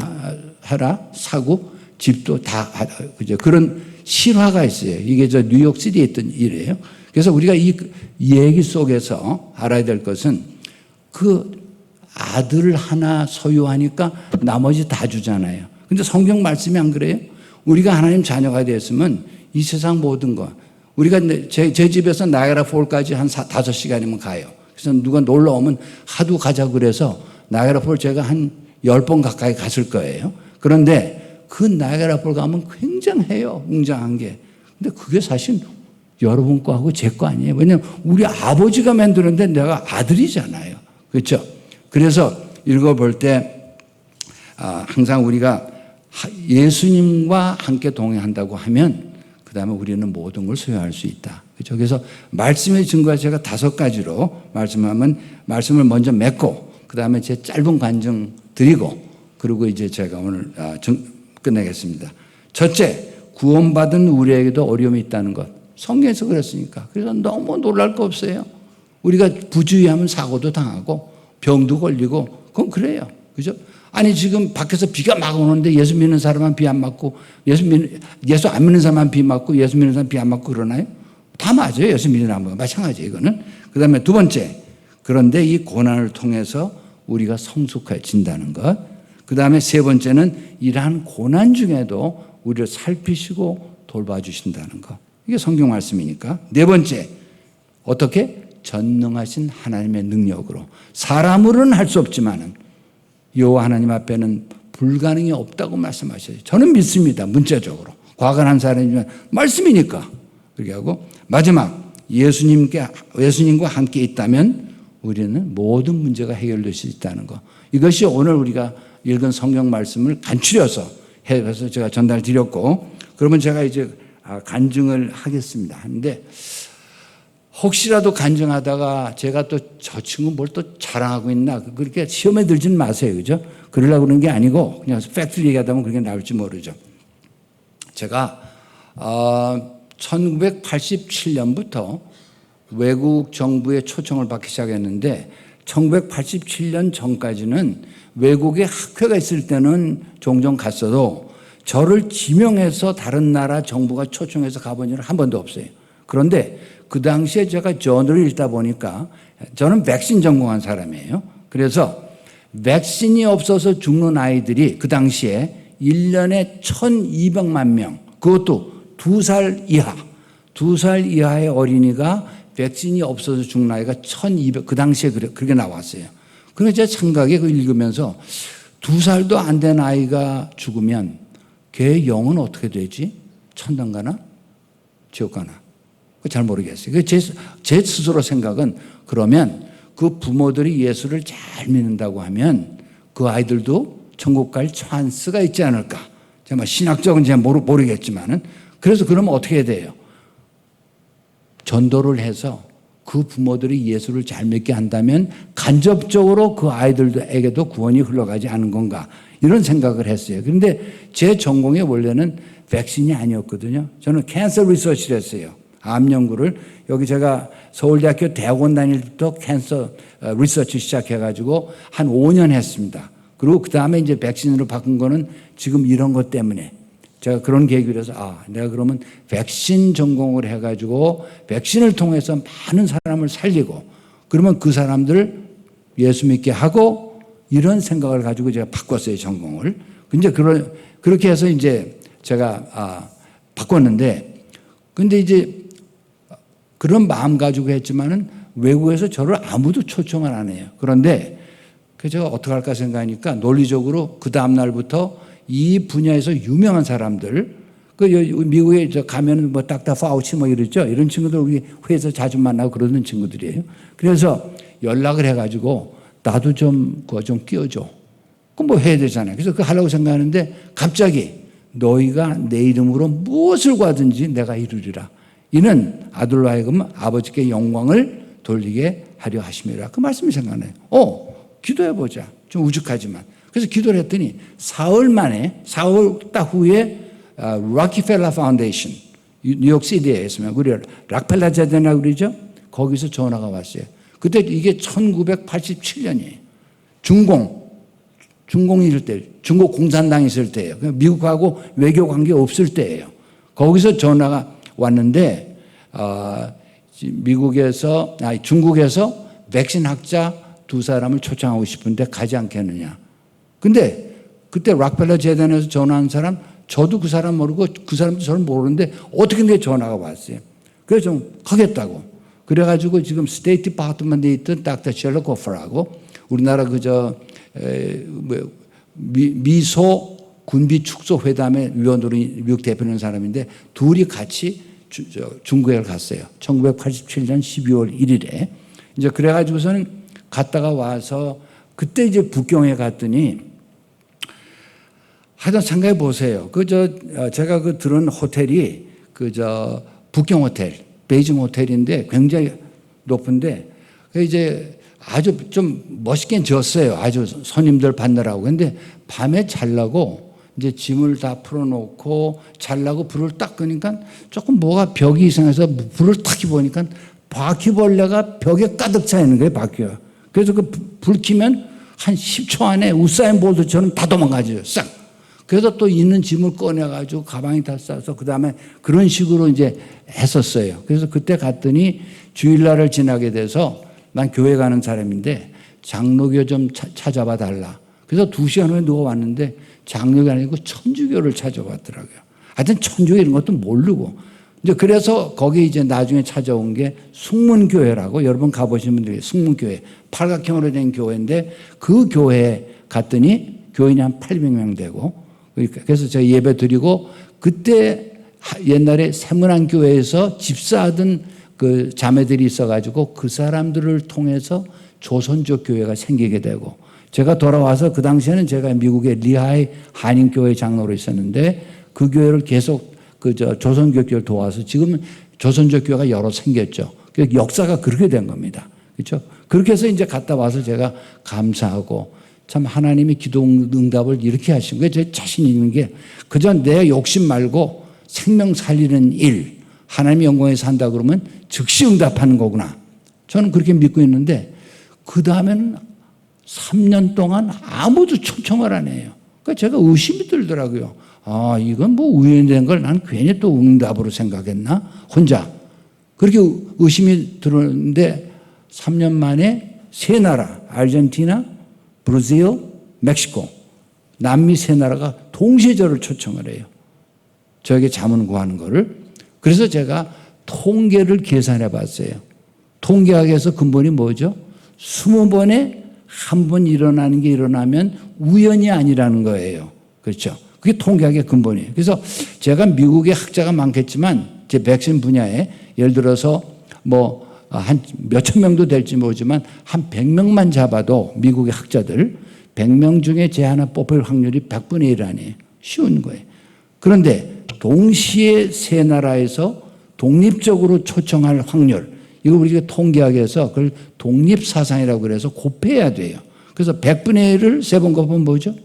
하나 사고 집도 다 그죠. 그런 실화가 있어요. 이게 저 뉴욕시티에 있던 일이에요. 그래서 우리가 이 얘기 속에서 알아야 될 것은 그 아들을 하나 소유하니까 나머지 다 주잖아요. 근데 성경 말씀이 안 그래요? 우리가 하나님 자녀가 됐으면 이 세상 모든 거 우리가 제 집에서 나이아가라 폴까지 한 5시간이면 가요. 그래서 누가 놀러 오면 하도 가자고 그래서 나이아가라 폴 제가 한 10번 가까이 갔을 거예요. 그런데 그 나이아가라 폴 가면 굉장해요. 웅장한 게. 근데 그게 사실 여러분 거하고 제 거 아니에요. 왜냐하면 우리 아버지가 만들었는데 내가 아들이잖아요. 그렇죠? 그래서 읽어볼 때 항상 우리가 예수님과 함께 동행한다고 하면 그 다음에 우리는 모든 걸 소유할 수 있다. 그렇죠? 그래서 말씀의 증거가 제가 5가지로 말씀하면 말씀을 먼저 맺고 그 다음에 제 짧은 간증 드리고 그리고 이제 제가 오늘 끝내겠습니다. 첫째, 구원받은 우리에게도 어려움이 있다는 것. 성경에서 그랬으니까. 그래서 너무 놀랄 거 없어요. 우리가 부주의하면 사고도 당하고 병도 걸리고 그건 그래요. 그죠? 아니 지금 밖에서 비가 막 오는데 예수 믿는 사람은 비 안 맞고 예수 안 믿는 사람은 비 맞고 예수 믿는 사람은 비 안 맞고 그러나요? 다 맞아요. 예수 믿는 사람은 마찬가지예요. 이거는. 그 다음에 두 번째, 그런데 이 고난을 통해서 우리가 성숙해진다는 것. 그 다음에 세 번째는 이러한 고난 중에도 우리를 살피시고 돌봐주신다는 것. 이게 성경 말씀이니까. 네 번째, 어떻게? 전능하신 하나님의 능력으로. 사람으로는 할 수 없지만은 여호와 하나님 앞에는 불가능이 없다고 말씀하셔요. 저는 믿습니다. 문자적으로. 과거는 한 사람이지만 말씀이니까. 그렇게 하고 마지막 예수님과 함께 있다면 우리는 모든 문제가 해결될 수 있다는 것. 이것이 오늘 우리가 읽은 성경 말씀을 간추려서 해서 제가 전달 드렸고 그러면 제가 이제 간증을 하겠습니다. 하는데 혹시라도 간증하다가 제가 또 저 친구 뭘 또 자랑하고 있나 그렇게 시험에 들지는 마세요. 그죠? 그러려고 그러는 게 아니고 그냥 팩트를 얘기하다 보면 그렇게 나올지 모르죠. 제가 1987년부터 외국 정부의 초청을 받기 시작했는데 1987년 전까지는 외국에 학회가 있을 때는 종종 갔어도 저를 지명해서 다른 나라 정부가 초청해서 가본 일은 한 번도 없어요. 그런데 그 당시에 제가 저널을 읽다 보니까 저는 백신 전공한 사람이에요. 그래서 백신이 없어서 죽는 아이들이 그 당시에 1년에 1200만 명, 그것도 2살 이하, 2살 이하의 어린이가 백신이 없어서 죽는 아이가 1200, 그 당시에 그렇게 나왔어요. 그래서 제가 생각에 그걸 읽으면서 2살도 안 된 아이가 죽으면 걔의 영은 어떻게 되지? 천당 가나? 지옥 가나? 잘 모르겠어요. 제 스스로 생각은 그러면 그 부모들이 예수를 잘 믿는다고 하면 그 아이들도 천국 갈 찬스가 있지 않을까. 제가 신학적은 제가 모르겠지만은 그래서 그러면 어떻게 해야 돼요? 전도를 해서 그 부모들이 예수를 잘 믿게 한다면 간접적으로 그 아이들에게도 구원이 흘러가지 않은 건가 이런 생각을 했어요. 그런데 제 전공이 원래는 백신이 아니었거든요. 저는 캔서 리서치를 했어요. 암 연구를. 여기 제가 서울대학교 대학원 다닐 때부터 캔서 리서치 시작해가지고 한 5년 했습니다. 그리고 그 다음에 이제 백신으로 바꾼 거는 지금 이런 것 때문에 제가 그런 계기로 해서 내가 그러면 백신 전공을 해가지고 백신을 통해서 많은 사람을 살리고 그러면 그 사람들 예수 믿게 하고 이런 생각을 가지고 제가 바꿨어요, 전공을. 근데 그렇게 해서 이제 제가 바꿨는데 근데 이제 그런 마음 가지고 했지만은 외국에서 저를 아무도 초청을 안 해요. 그런데 제가 어떻게 할까 생각하니까 논리적으로 그 다음날부터 이 분야에서 유명한 사람들, 미국에 가면은 뭐 닥터 파우치 뭐 이랬죠. 이런 친구들 우리 회에서 자주 만나고 그러는 친구들이에요. 그래서 연락을 해가지고 나도 그거 좀 끼워줘. 그럼 뭐 해야 되잖아요. 그래서 그거 하려고 생각하는데 갑자기 너희가 내 이름으로 무엇을 구하든지 내가 이루리라. 이는 아들로 하여금 아버지께 영광을 돌리게 하려 하심이라. 그 말씀이 생각나요. 기도해보자. 좀 우죽하지만. 그래서 기도를 했더니 사흘 딱 후에 락펠러 파운데이션 뉴욕시티에 있으면 우리 락펠러 재단이라고 그러죠. 거기서 전화가 왔어요. 그때 이게 1987년이에요. 중공이 있을 때, 중국 공산당이 있을 때예요. 미국하고 외교 관계 없을 때예요. 거기서 전화가 왔는데 중국에서 백신 학자 2사람을 초청하고 싶은데 가지 않겠느냐. 근데 그때 락펠러 재단에서 전화한 사람, 저도 그 사람 모르고 그 사람도 저를 모르는데 어떻게 내 전화가 왔어요. 그래서 좀 하겠다고. 그래가지고 지금 스테이트 디파트먼트에 있던 닥터 셜로코프라고 우리나라 미소 군비 축소 회담의 위원으로 미국 대표하는 사람인데 둘이 같이 중국에 갔어요. 1987년 12월 1일에. 이제 그래가지고서는 갔다가 와서 그때 이제 북경에 갔더니 하여튼 생각해 보세요. 제가 들은 호텔이 북경 호텔, 베이징 호텔인데 굉장히 높은데 이제 아주 좀 멋있게 지었어요. 아주 손님들 받느라고. 근데 밤에 자려고 이제 짐을 다 풀어놓고 자려고 불을 딱 끄니까 조금 뭐가 벽이 이상해서 불을 딱 켜보니까 바퀴벌레가 벽에 가득 차 있는 거예요, 바퀴가. 그래서 불 켜면 한 10초 안에 우사인 볼트처럼 다 도망가죠, 싹. 그래서 또 있는 짐을 꺼내가지고 가방에 다 싸서 그 다음에 그런 식으로 이제 했었어요. 그래서 그때 갔더니 주일날을 지나게 돼서 난 교회 가는 사람인데 장로교 좀 찾아봐 달라. 그래서 2시간 후에 누가 왔는데 장로교 아니고 천주교를 찾아봤더라고요. 하여튼 천주교 이런 것도 모르고. 이제 그래서 거기 이제 나중에 찾아온 게 숙문교회라고 여러분 가보신 분들이 숙문교회 팔각형으로 된 교회인데 그 교회에 갔더니 교인이 한 800명 되고 그래서 제가 예배 드리고 그때 옛날에 세문안교회에서 집사하던 그 자매들이 있어가지고 그 사람들을 통해서 조선족 교회가 생기게 되고 제가 돌아와서 그 당시에는 제가 미국의 리하이 한인교회 장로로 있었는데 그 교회를 계속 조선족 교회를 도와서 지금은 조선족 교회가 여러 생겼죠. 역사가 그렇게 된 겁니다. 그렇죠? 그렇게 해서 이제 갔다 와서 제가 감사하고 참 하나님이 기도 응답을 이렇게 하신 거예요. 제 자신 있는 게 그저 내 욕심 말고 생명 살리는 일, 하나님의 영광에 산다 그러면 즉시 응답하는 거구나. 저는 그렇게 믿고 있는데 그 다음에는 3년 동안 아무도 초청을 안 해요. 그러니까 제가 의심이 들더라고요. 이건 뭐 우연히 된 걸 난 괜히 또 응답으로 생각했나? 혼자. 그렇게 의심이 들었는데 3년 만에 3나라, 아르헨티나, 브라질, 멕시코, 남미 3나라가 동시에 저를 초청을 해요. 저에게 자문 구하는 거를. 그래서 제가 통계를 계산해 봤어요. 통계학에서 근본이 뭐죠? 20번에 한 번 일어나는 게 일어나면 우연이 아니라는 거예요. 그렇죠? 그게 통계학의 근본이에요. 그래서 제가 미국에 학자가 많겠지만 제 백신 분야에 예를 들어서 한 몇천 명도 될지 모르지만 한 100명만 잡아도 미국의 학자들 100명 중에 제 하나 뽑힐 확률이 100분의 1 아니에요. 쉬운 거예요. 그런데 동시에 3나라에서 독립적으로 초청할 확률, 이거 우리가 통계학에서 그걸 독립사상이라고 그래서 곱해야 돼요. 그래서 100분의 1을 3번 곱하면 뭐죠?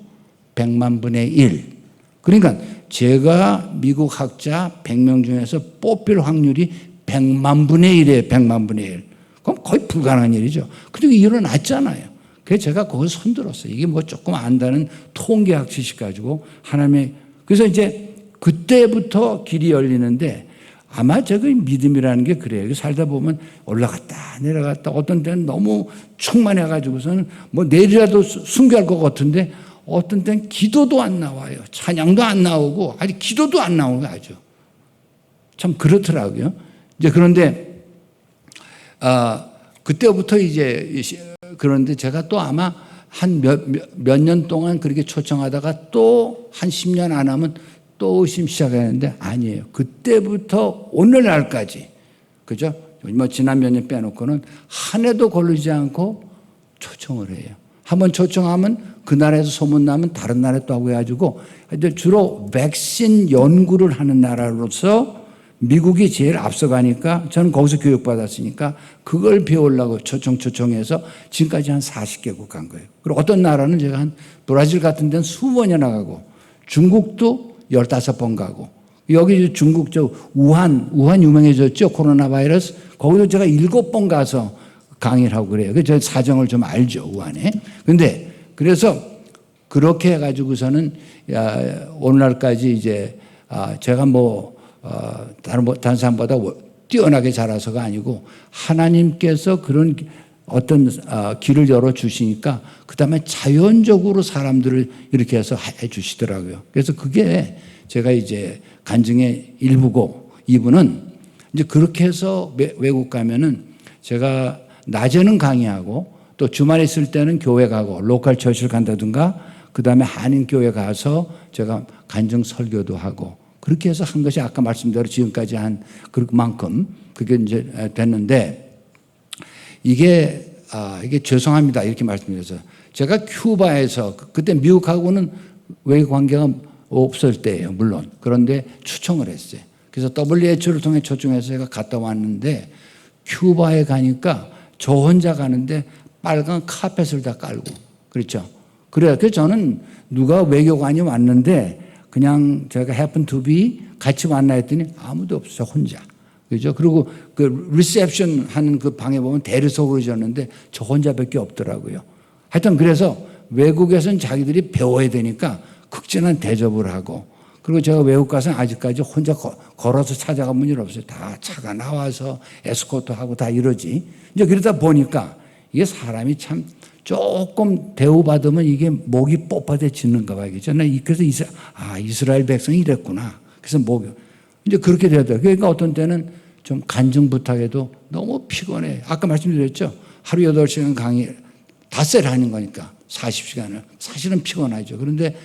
100만 분의 1. 그러니까 제가 미국 학자 100명 중에서 뽑힐 확률이 100만 분의 1이에요. 100만 분의 1. 그럼 거의 불가능한 일이죠. 그리고 일어났잖아요. 그래서 제가 그걸 손들었어요. 이게 뭐 조금 안다는 통계학 지식 가지고 하나님의, 그래서 이제 그때부터 길이 열리는데 아마 저거 믿음이라는 게 그래요. 살다 보면 올라갔다 내려갔다 어떤 때는 너무 충만해가지고서는 뭐 내일이라도 순교할 것 같은데 어떤 때는 기도도 안 나와요. 찬양도 안 나오고 아니 기도도 안 나오고 아주 참 그렇더라고요. 이제 그런데 그때부터 이제 그런데 제가 또 아마 한 몇 년 동안 그렇게 초청하다가 또 한 10년 안 하면 또 의심 시작했는데 아니에요. 그때부터 오늘날까지 그죠? 뭐 지난 몇 년 빼놓고는 한 해도 걸리지 않고 초청을 해요. 한번 초청하면 그 나라에서 소문나면 다른 나라에 또 하고 해가지고 주로 백신 연구를 하는 나라로서 미국이 제일 앞서가니까 저는 거기서 교육받았으니까 그걸 배우려고 초청해서 지금까지 한 40개국 간 거예요. 그리고 어떤 나라는 제가 한 브라질 같은 데는 20번이나 가고 중국도 15번 가고 여기 중국 저 우한 유명해졌죠. 코로나 바이러스. 거기도 제가 7번 가서 강의를 하고 그래요. 저 사정을 좀 알죠. 우한에. 근데 그래서 그렇게 해가지고서는 오늘날까지 이제 제가 다른 사람보다 뛰어나게 자라서가 아니고 하나님께서 그런 어떤 길을 열어주시니까 그 다음에 자연적으로 사람들을 이렇게 해서 해주시더라고요. 그래서 그게 제가 이제 간증의 일부고 2부는 이제 그렇게 해서 외국 가면은 제가 낮에는 강의하고 또 주말에 있을 때는 교회 가고 로컬 처치를 간다든가 그 다음에 한인교회 가서 제가 간증 설교도 하고 그렇게 해서 한 것이 아까 말씀대로 지금까지 한 그만큼 그게 이제 됐는데 이게 죄송합니다. 이렇게 말씀드려서 제가 큐바에서 그때 미국하고는 외교 관계가 없을 때예요. 물론. 그런데 초청을 했어요. 그래서 WHO를 통해 초청해서 제가 갔다 왔는데 큐바에 가니까 저 혼자 가는데 빨간 카펫을 다 깔고 그렇죠. 그래서 저는 누가 외교관이 왔는데 그냥 제가 happen to be 같이 만나 했더니 아무도 없어요. 혼자. 그죠? 그리고 그 리셉션 하는 그 방에 보면 대리석으로 지었는데 저 혼자밖에 없더라고요. 하여튼 그래서 외국에서는 자기들이 배워야 되니까 극진한 대접을 하고 그리고 제가 외국 가서는 아직까지 혼자 걸어서 찾아가본 일 없어요. 다 차가 나와서 에스코트하고 다 이러지. 이제 그러다 보니까 이게 사람이 참 조금 대우받으면 이게 목이 뻣뻣해지는가 봐야겠죠. 그래서 이스라엘 백성이 이랬구나. 그래서 목이 이제 그렇게 되더라고요. 그러니까 어떤 때는 좀 간증 부탁해도 너무 피곤해. 아까 말씀드렸죠. 하루 8시간 강의 닷새를 하는 거니까 40시간을. 사실은 피곤하죠. 그런데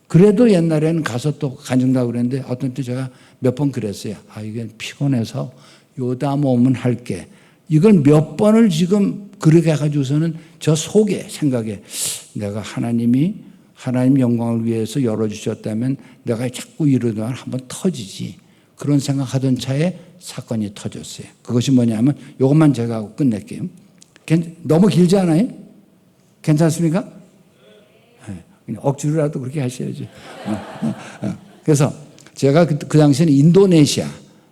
그래도 옛날에는 가서 또 간증도 하고 그랬는데 어떤 때 제가 몇 번 그랬어요. 이게 피곤해서 요담 오면 할게. 이걸 몇 번을 지금 그렇게 해가지고서는 저 속에 생각에 내가 하나님 영광을 위해서 열어주셨다면 내가 자꾸 이러다가 한번 터지지. 그런 생각하던 차에 사건이 터졌어요. 그것이 뭐냐면 이것만 제가 하고 끝낼게요. 너무 길지 않아요? 괜찮습니까? 억지로라도 그렇게 하셔야지. 그래서 제가 그 당시에는 인도네시아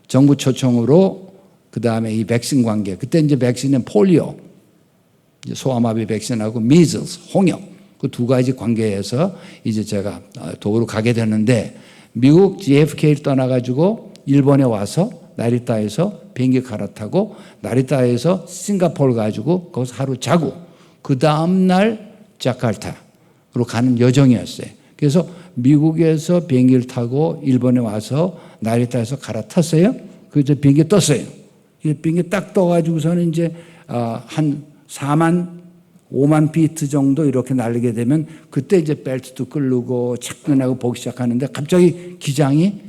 정부 초청으로 그 다음에 이 백신 관계 그때 이제 백신은 폴리오 소아마비 백신하고 미즐스 홍역 그 두 가지 관계에서 이제 제가 도구로 가게 됐는데 미국 JFK를 떠나가지고 일본에 와서 나리타에서 비행기 갈아타고 나리타에서 싱가포르 가지고 거기서 하루 자고 그 다음날 자카르타로 가는 여정이었어요. 그래서 미국에서 비행기를 타고 일본에 와서 나리타에서 갈아탔어요. 그래서 비행기 떴어요. 비행기 딱 떠가지고서는 이제 한 5만 피트 정도 이렇게 날리게 되면 그때 이제 벨트도 끌고 착근하고 보기 시작하는데 갑자기 기장이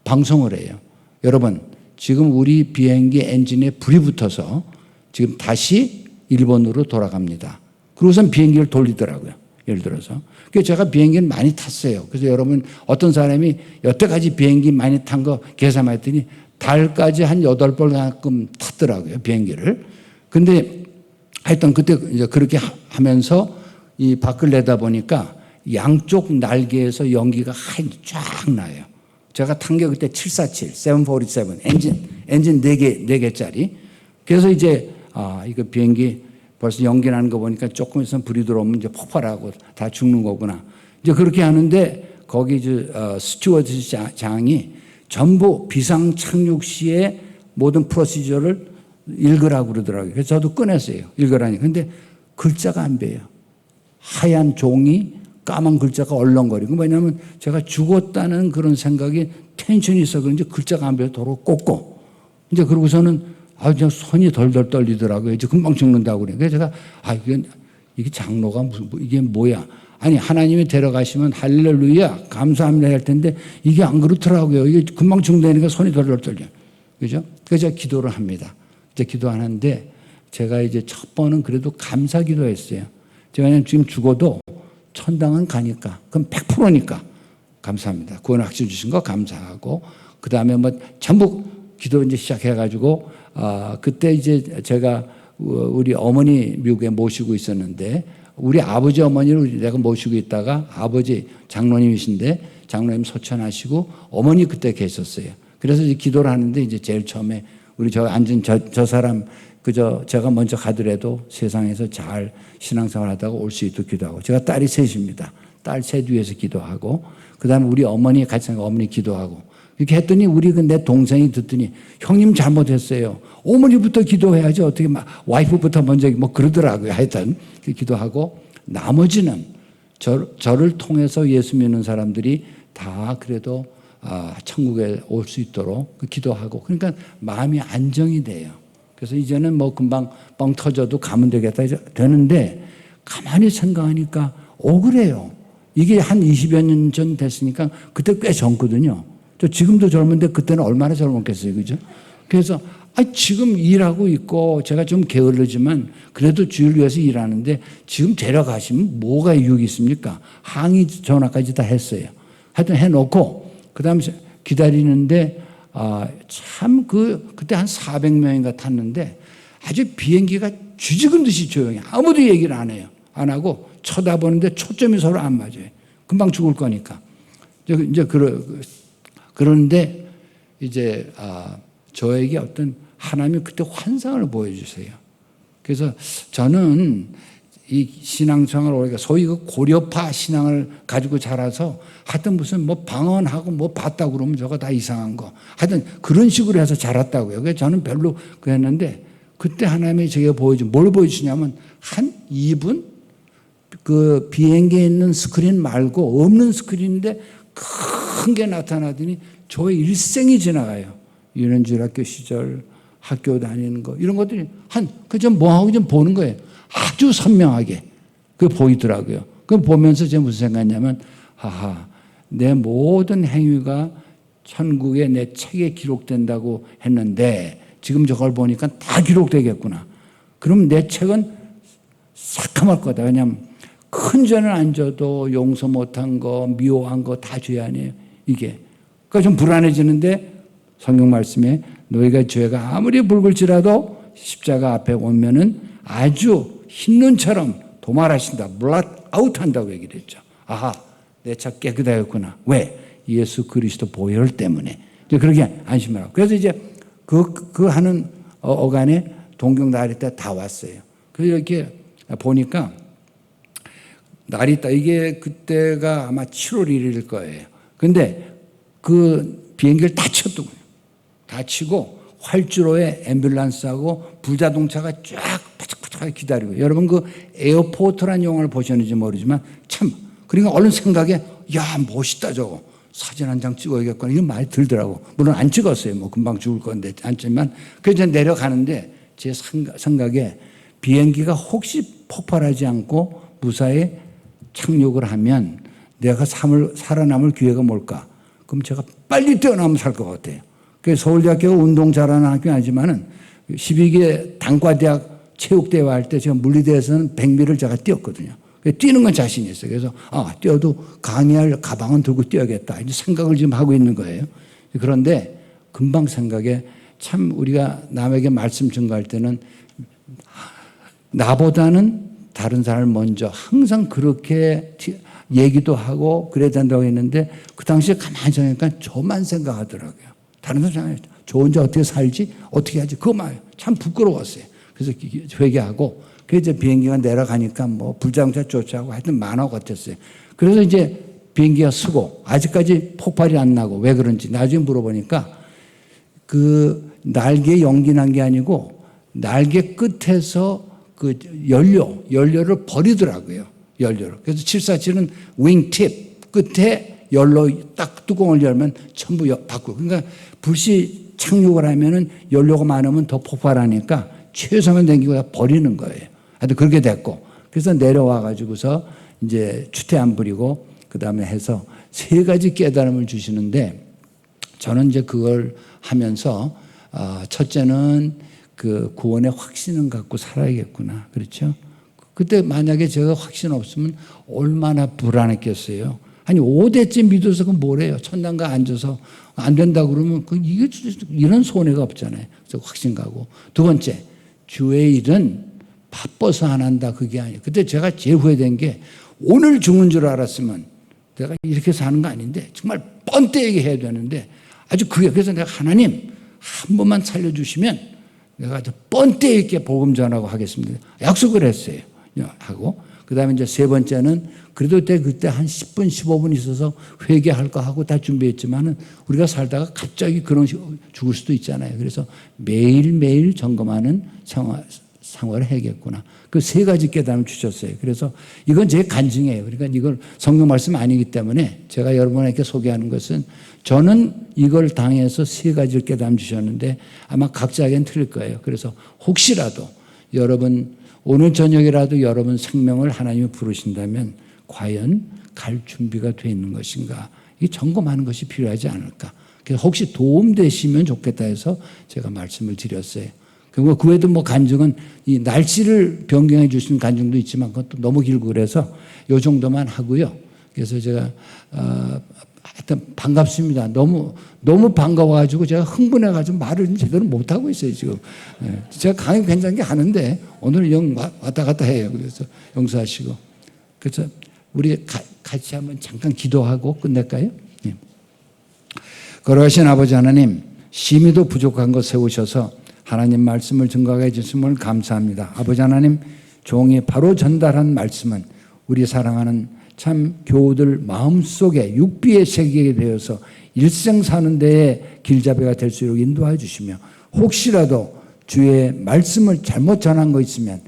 방송을 해요. 여러분 지금 우리 비행기 엔진에 불이 붙어서 지금 다시 일본으로 돌아갑니다. 그러고선 비행기를 돌리더라고요. 예를 들어서. 그래서 제가 비행기를 많이 탔어요. 그래서 여러분 어떤 사람이 여태까지 비행기 많이 탄 거 계산했더니 달까지 한 8번 가끔 탔더라고요. 비행기를. 근데 하여튼 그때 이제 그렇게 하면서 이 밖을 내다보니까 양쪽 날개에서 연기가 쫙 나요. 제가 탄 게 그때 747, 747 엔진 4개짜리. 그래서 이제 이거 비행기 벌써 연기 나는 거 보니까 조금 있으면 불이 들어오면 이제 폭발하고 다 죽는 거구나. 이제 그렇게 하는데 거기 스튜어드장이 전부 비상 착륙 시에 모든 프로시저를 읽으라고 그러더라고요. 그래서 저도 꺼냈어요. 읽으라니. 근데 글자가 안 배요. 하얀 종이 까만 글자가 얼렁거리고, 왜냐하면 제가 죽었다는 그런 생각이 텐션이 있어 그런지 글자가 안 배요. 도로 꽂고. 이제 그러고서는 그냥 손이 덜덜 떨리더라고요. 이제 금방 죽는다고 그래요. 그래서 제가 이게 장로가 무슨 이게 뭐야? 아니 하나님이 데려가시면 할렐루야 감사합니다 할 텐데 이게 안 그렇더라고요. 이게 금방 죽는다니까 손이 덜덜 떨려. 그죠? 그래서 제가 기도를 합니다. 이제 기도하는데 제가 이제 첫 번은 그래도 감사 기도했어요. 제가 지금 죽어도 천당은 가니까 그럼 100%니까 감사합니다. 구원 확신 주신 거 감사하고 그 다음에 뭐 전부 기도 이제 시작해가지고 그때 이제 제가 우리 어머니 미국에 모시고 있었는데 우리 아버지 어머니를 내가 모시고 있다가 아버지 장로님이신데 장로님 소천하시고 어머니 그때 계셨어요. 그래서 이제 기도를 하는데 이제 제일 처음에 우리 저 앉은 저 사람 그저 제가 먼저 가더라도 세상에서 잘 신앙생활 하다가 올 수 있도록 기도하고 제가 딸이 셋입니다. 딸 셋 위해서 기도하고 그다음에 우리 어머니 같이 어머니 기도하고 이렇게 했더니 우리 내 동생이 듣더니 형님 잘못했어요. 어머니부터 기도해야지 어떻게 와이프부터 먼저 뭐 그러더라고요. 하여튼 기도하고 나머지는 저를 통해서 예수 믿는 사람들이 다 그래도 천국에 올 수 있도록 기도하고 그러니까 마음이 안정이 돼요. 그래서 이제는 뭐 금방 뻥 터져도 가면 되겠다 되는데 가만히 생각하니까 억울해요. 이게 한 20여 년 전 됐으니까 그때 꽤 젊거든요. 저 지금도 젊은데 그때는 얼마나 젊었겠어요. 그죠? 그래서 지금 일하고 있고 제가 좀 게을르지만 그래도 주를 위해서 일하는데 지금 데려가시면 뭐가 유익이 있습니까? 항의 전화까지 다 했어요. 하여튼 해놓고 그 다음에 기다리는데 참 그때 한 400명인가 탔는데 아주 비행기가 쥐죽은 듯이 조용해. 아무도 얘기를 안 해요. 안 하고 쳐다보는데 초점이 서로 안 맞아요. 금방 죽을 거니까. 이제 그런데 이제 저에게 어떤 하나님이 그때 환상을 보여주세요. 그래서 저는 이 신앙생활을 우리가 소위 그 고려파 신앙을 가지고 자라서 하여튼 무슨 뭐 방언하고 뭐 봤다고 그러면 저거 다 이상한 거. 하여튼 그런 식으로 해서 자랐다고요. 그래서 저는 별로 그랬는데 그때 하나님이 제게 뭘 보여주냐면 한 2분 그 비행기에 있는 스크린 말고 없는 스크린인데 큰 게 나타나더니 저의 일생이 지나가요. 유년주일학교 시절 학교 다니는 거 이런 것들이 그좀 뭐하고 좀 보는 거예요. 아주 선명하게 그게 보이더라고요. 그걸 보면서 제가 무슨 생각했냐면 내 모든 행위가 천국에 내 책에 기록된다고 했는데 지금 저걸 보니까 다 기록되겠구나. 그럼 내 책은 새카말 거다. 왜냐하면 큰 죄는 안 져도 용서 못한 거 미워한 거 다 죄 아니에요. 이게 그러니까 좀 불안해지는데 성경 말씀에 너희가 죄가 아무리 붉을지라도 십자가 앞에 오면은 아주 흰눈처럼 도말하신다. 블랏 아웃한다고 얘기를 했죠. 내 차 깨끗하였구나. 왜? 예수 그리스도 보혈 때문에. 이제 그렇게 안심을 하고. 그래서 이제 그 하는 어간에 동경 날이 때 다 왔어요. 그래서 이렇게 보니까 날이 있다. 이게 그때가 아마 7월 1일일 거예요. 근데 그 비행기를 다 쳤더군요. 다 치고 활주로에 앰뷸런스하고 부자동차가 쫙 바짝바짝 기다리고. 여러분 그 에어포트라는 영화를 보셨는지 모르지만 참 그러니까 얼른 생각에 멋있다 저거. 사진 한 장 찍어야겠구나. 이런 말이 들더라고. 물론 안 찍었어요. 뭐 금방 죽을 건데 않지만 그래서 내려가는데 제 생각에 비행기가 혹시 폭발하지 않고 무사히 착륙을 하면 내가 살아남을 기회가 뭘까? 그럼 제가 빨리 뛰어나면 살 것 같아요. 그래서 서울대학교가 운동 잘하는 학교는 아니지만은 12개 단과대학 체육대회 할 때 제가 물리대에서는 100m를 제가 뛰었거든요. 뛰는 건 자신이 있어요. 그래서 뛰어도 강의할 가방은 들고 뛰어야겠다. 이제 생각을 지금 하고 있는 거예요. 그런데 금방 생각에 참 우리가 남에게 말씀 전가할 때는 나보다는 다른 사람을 먼저 항상 그렇게 얘기도 하고 그래야 된다고 했는데 그 당시에 가만히 생각하니까 저만 생각하더라고요. 다른 사람 저 혼자 어떻게 살지? 어떻게 하지? 그거만 참 부끄러웠어요. 그래서 회개하고 그래서 비행기가 내려가니까 뭐 불장차 쫓아가고 하여튼 만화 같았어요. 그래서 이제 비행기가 쓰고 아직까지 폭발이 안 나고 왜 그런지 나중에 물어보니까 그 날개 연기 난 게 아니고 날개 끝에서 그 연료를 버리더라고요. 연료를. 그래서 747은 윙팁 끝에 연료 딱 뚜껑을 열면 전부 바꾸고. 그러니까 불시 착륙을 하면은 연료가 많으면 더 폭발하니까 최소한 댕기고 다 버리는 거예요. 하여튼 그렇게 됐고. 그래서 내려와 가지고서 이제 추태 안 부리고 그다음에 해서 세 가지 깨달음을 주시는데 저는 이제 그걸 하면서 첫째는 그 구원의 확신을 갖고 살아야겠구나. 그렇죠? 그때 만약에 제가 확신 없으면 얼마나 불안했겠어요. 아니 5대째 믿어서 그건 뭐래요. 천당가 앉아서 안 된다 그러면 이게 이런 손해가 없잖아요. 그래서 확신 가고. 두 번째, 주의 일은 바빠서 안 한다 그게 아니에요. 그때 제가 제일 후회된 게 오늘 죽는 줄 알았으면 내가 이렇게 사는 거 아닌데 정말 뻔때게 해야 되는데 아주 그래서 내가 하나님 한 번만 살려주시면 내가 아주 뻔때 있게 복음 전하고 하겠습니다. 약속을 했어요. 하고 그다음에 이제 세 번째는 그래도 그때 한 10분 15분 있어서 회개할 거 하고 다 준비했지만은 우리가 살다가 갑자기 그런 식으로 죽을 수도 있잖아요. 그래서 매일매일 점검하는 생활을 해야겠구나. 그 세 가지 깨달음을 주셨어요. 그래서 이건 제 간증이에요. 그러니까 이걸 성경 말씀 아니기 때문에 제가 여러분에게 소개하는 것은 저는 이걸 당해서 세 가지를 깨달음 주셨는데 아마 각자에겐 틀릴 거예요. 그래서 혹시라도 여러분 오늘 저녁이라도 여러분 생명을 하나님이 부르신다면 과연 갈 준비가 되어 있는 것인가? 이 점검하는 것이 필요하지 않을까? 그래서 혹시 도움되시면 좋겠다 해서 제가 말씀을 드렸어요. 그리고 그 외에도 뭐 간증은 이 날씨를 변경해 주시는 간증도 있지만 그것도 너무 길고 그래서 요 정도만 하고요. 그래서 제가 하여튼 반갑습니다. 너무 반가워가지고 제가 흥분해가지고 말을 제대로 못하고 있어요, 지금. 제가 강의 괜찮게 하는데 오늘 영 왔다 갔다 해요. 그래서 용서하시고. 그래서 우리 같이 한번 잠깐 기도하고 끝낼까요? 네. 거룩하신 아버지 하나님, 심히도 부족한 것 세우셔서 하나님 말씀을 증거하게 해주심을 감사합니다. 아버지 하나님, 종이 바로 전달한 말씀은 우리 사랑하는 참 교우들 마음속에 육비에 새기게 되어서 일생 사는 데에 길잡이가 될 수 있도록 인도해 주시며 혹시라도 주의 말씀을 잘못 전한 거 있으면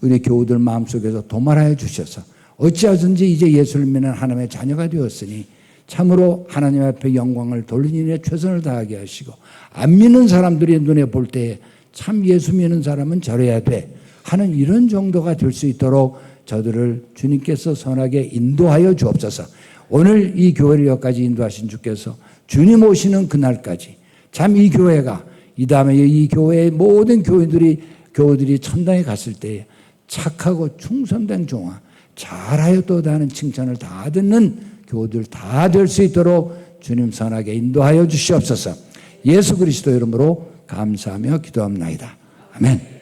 우리 교우들 마음속에서 도말하여 주셔서 어찌하든지 이제 예수를 믿는 하나님의 자녀가 되었으니 참으로 하나님 앞에 영광을 돌리는 일에 최선을 다하게 하시고 안 믿는 사람들이 눈에 볼 때에 참 예수 믿는 사람은 저래야 돼 하는 이런 정도가 될 수 있도록 저들을 주님께서 선하게 인도하여 주옵소서. 오늘 이 교회를 여기까지 인도하신 주께서 주님 오시는 그날까지 참 이 교회가 이 다음에 이 교회의 모든 교우들이 천당에 갔을 때에 착하고 충성된 종아 잘하여 또다 하는 칭찬을 다 듣는 교우들 다 될 수 있도록 주님 선하게 인도하여 주시옵소서. 예수 그리스도 이름으로 감사하며 기도합나이다. 아멘.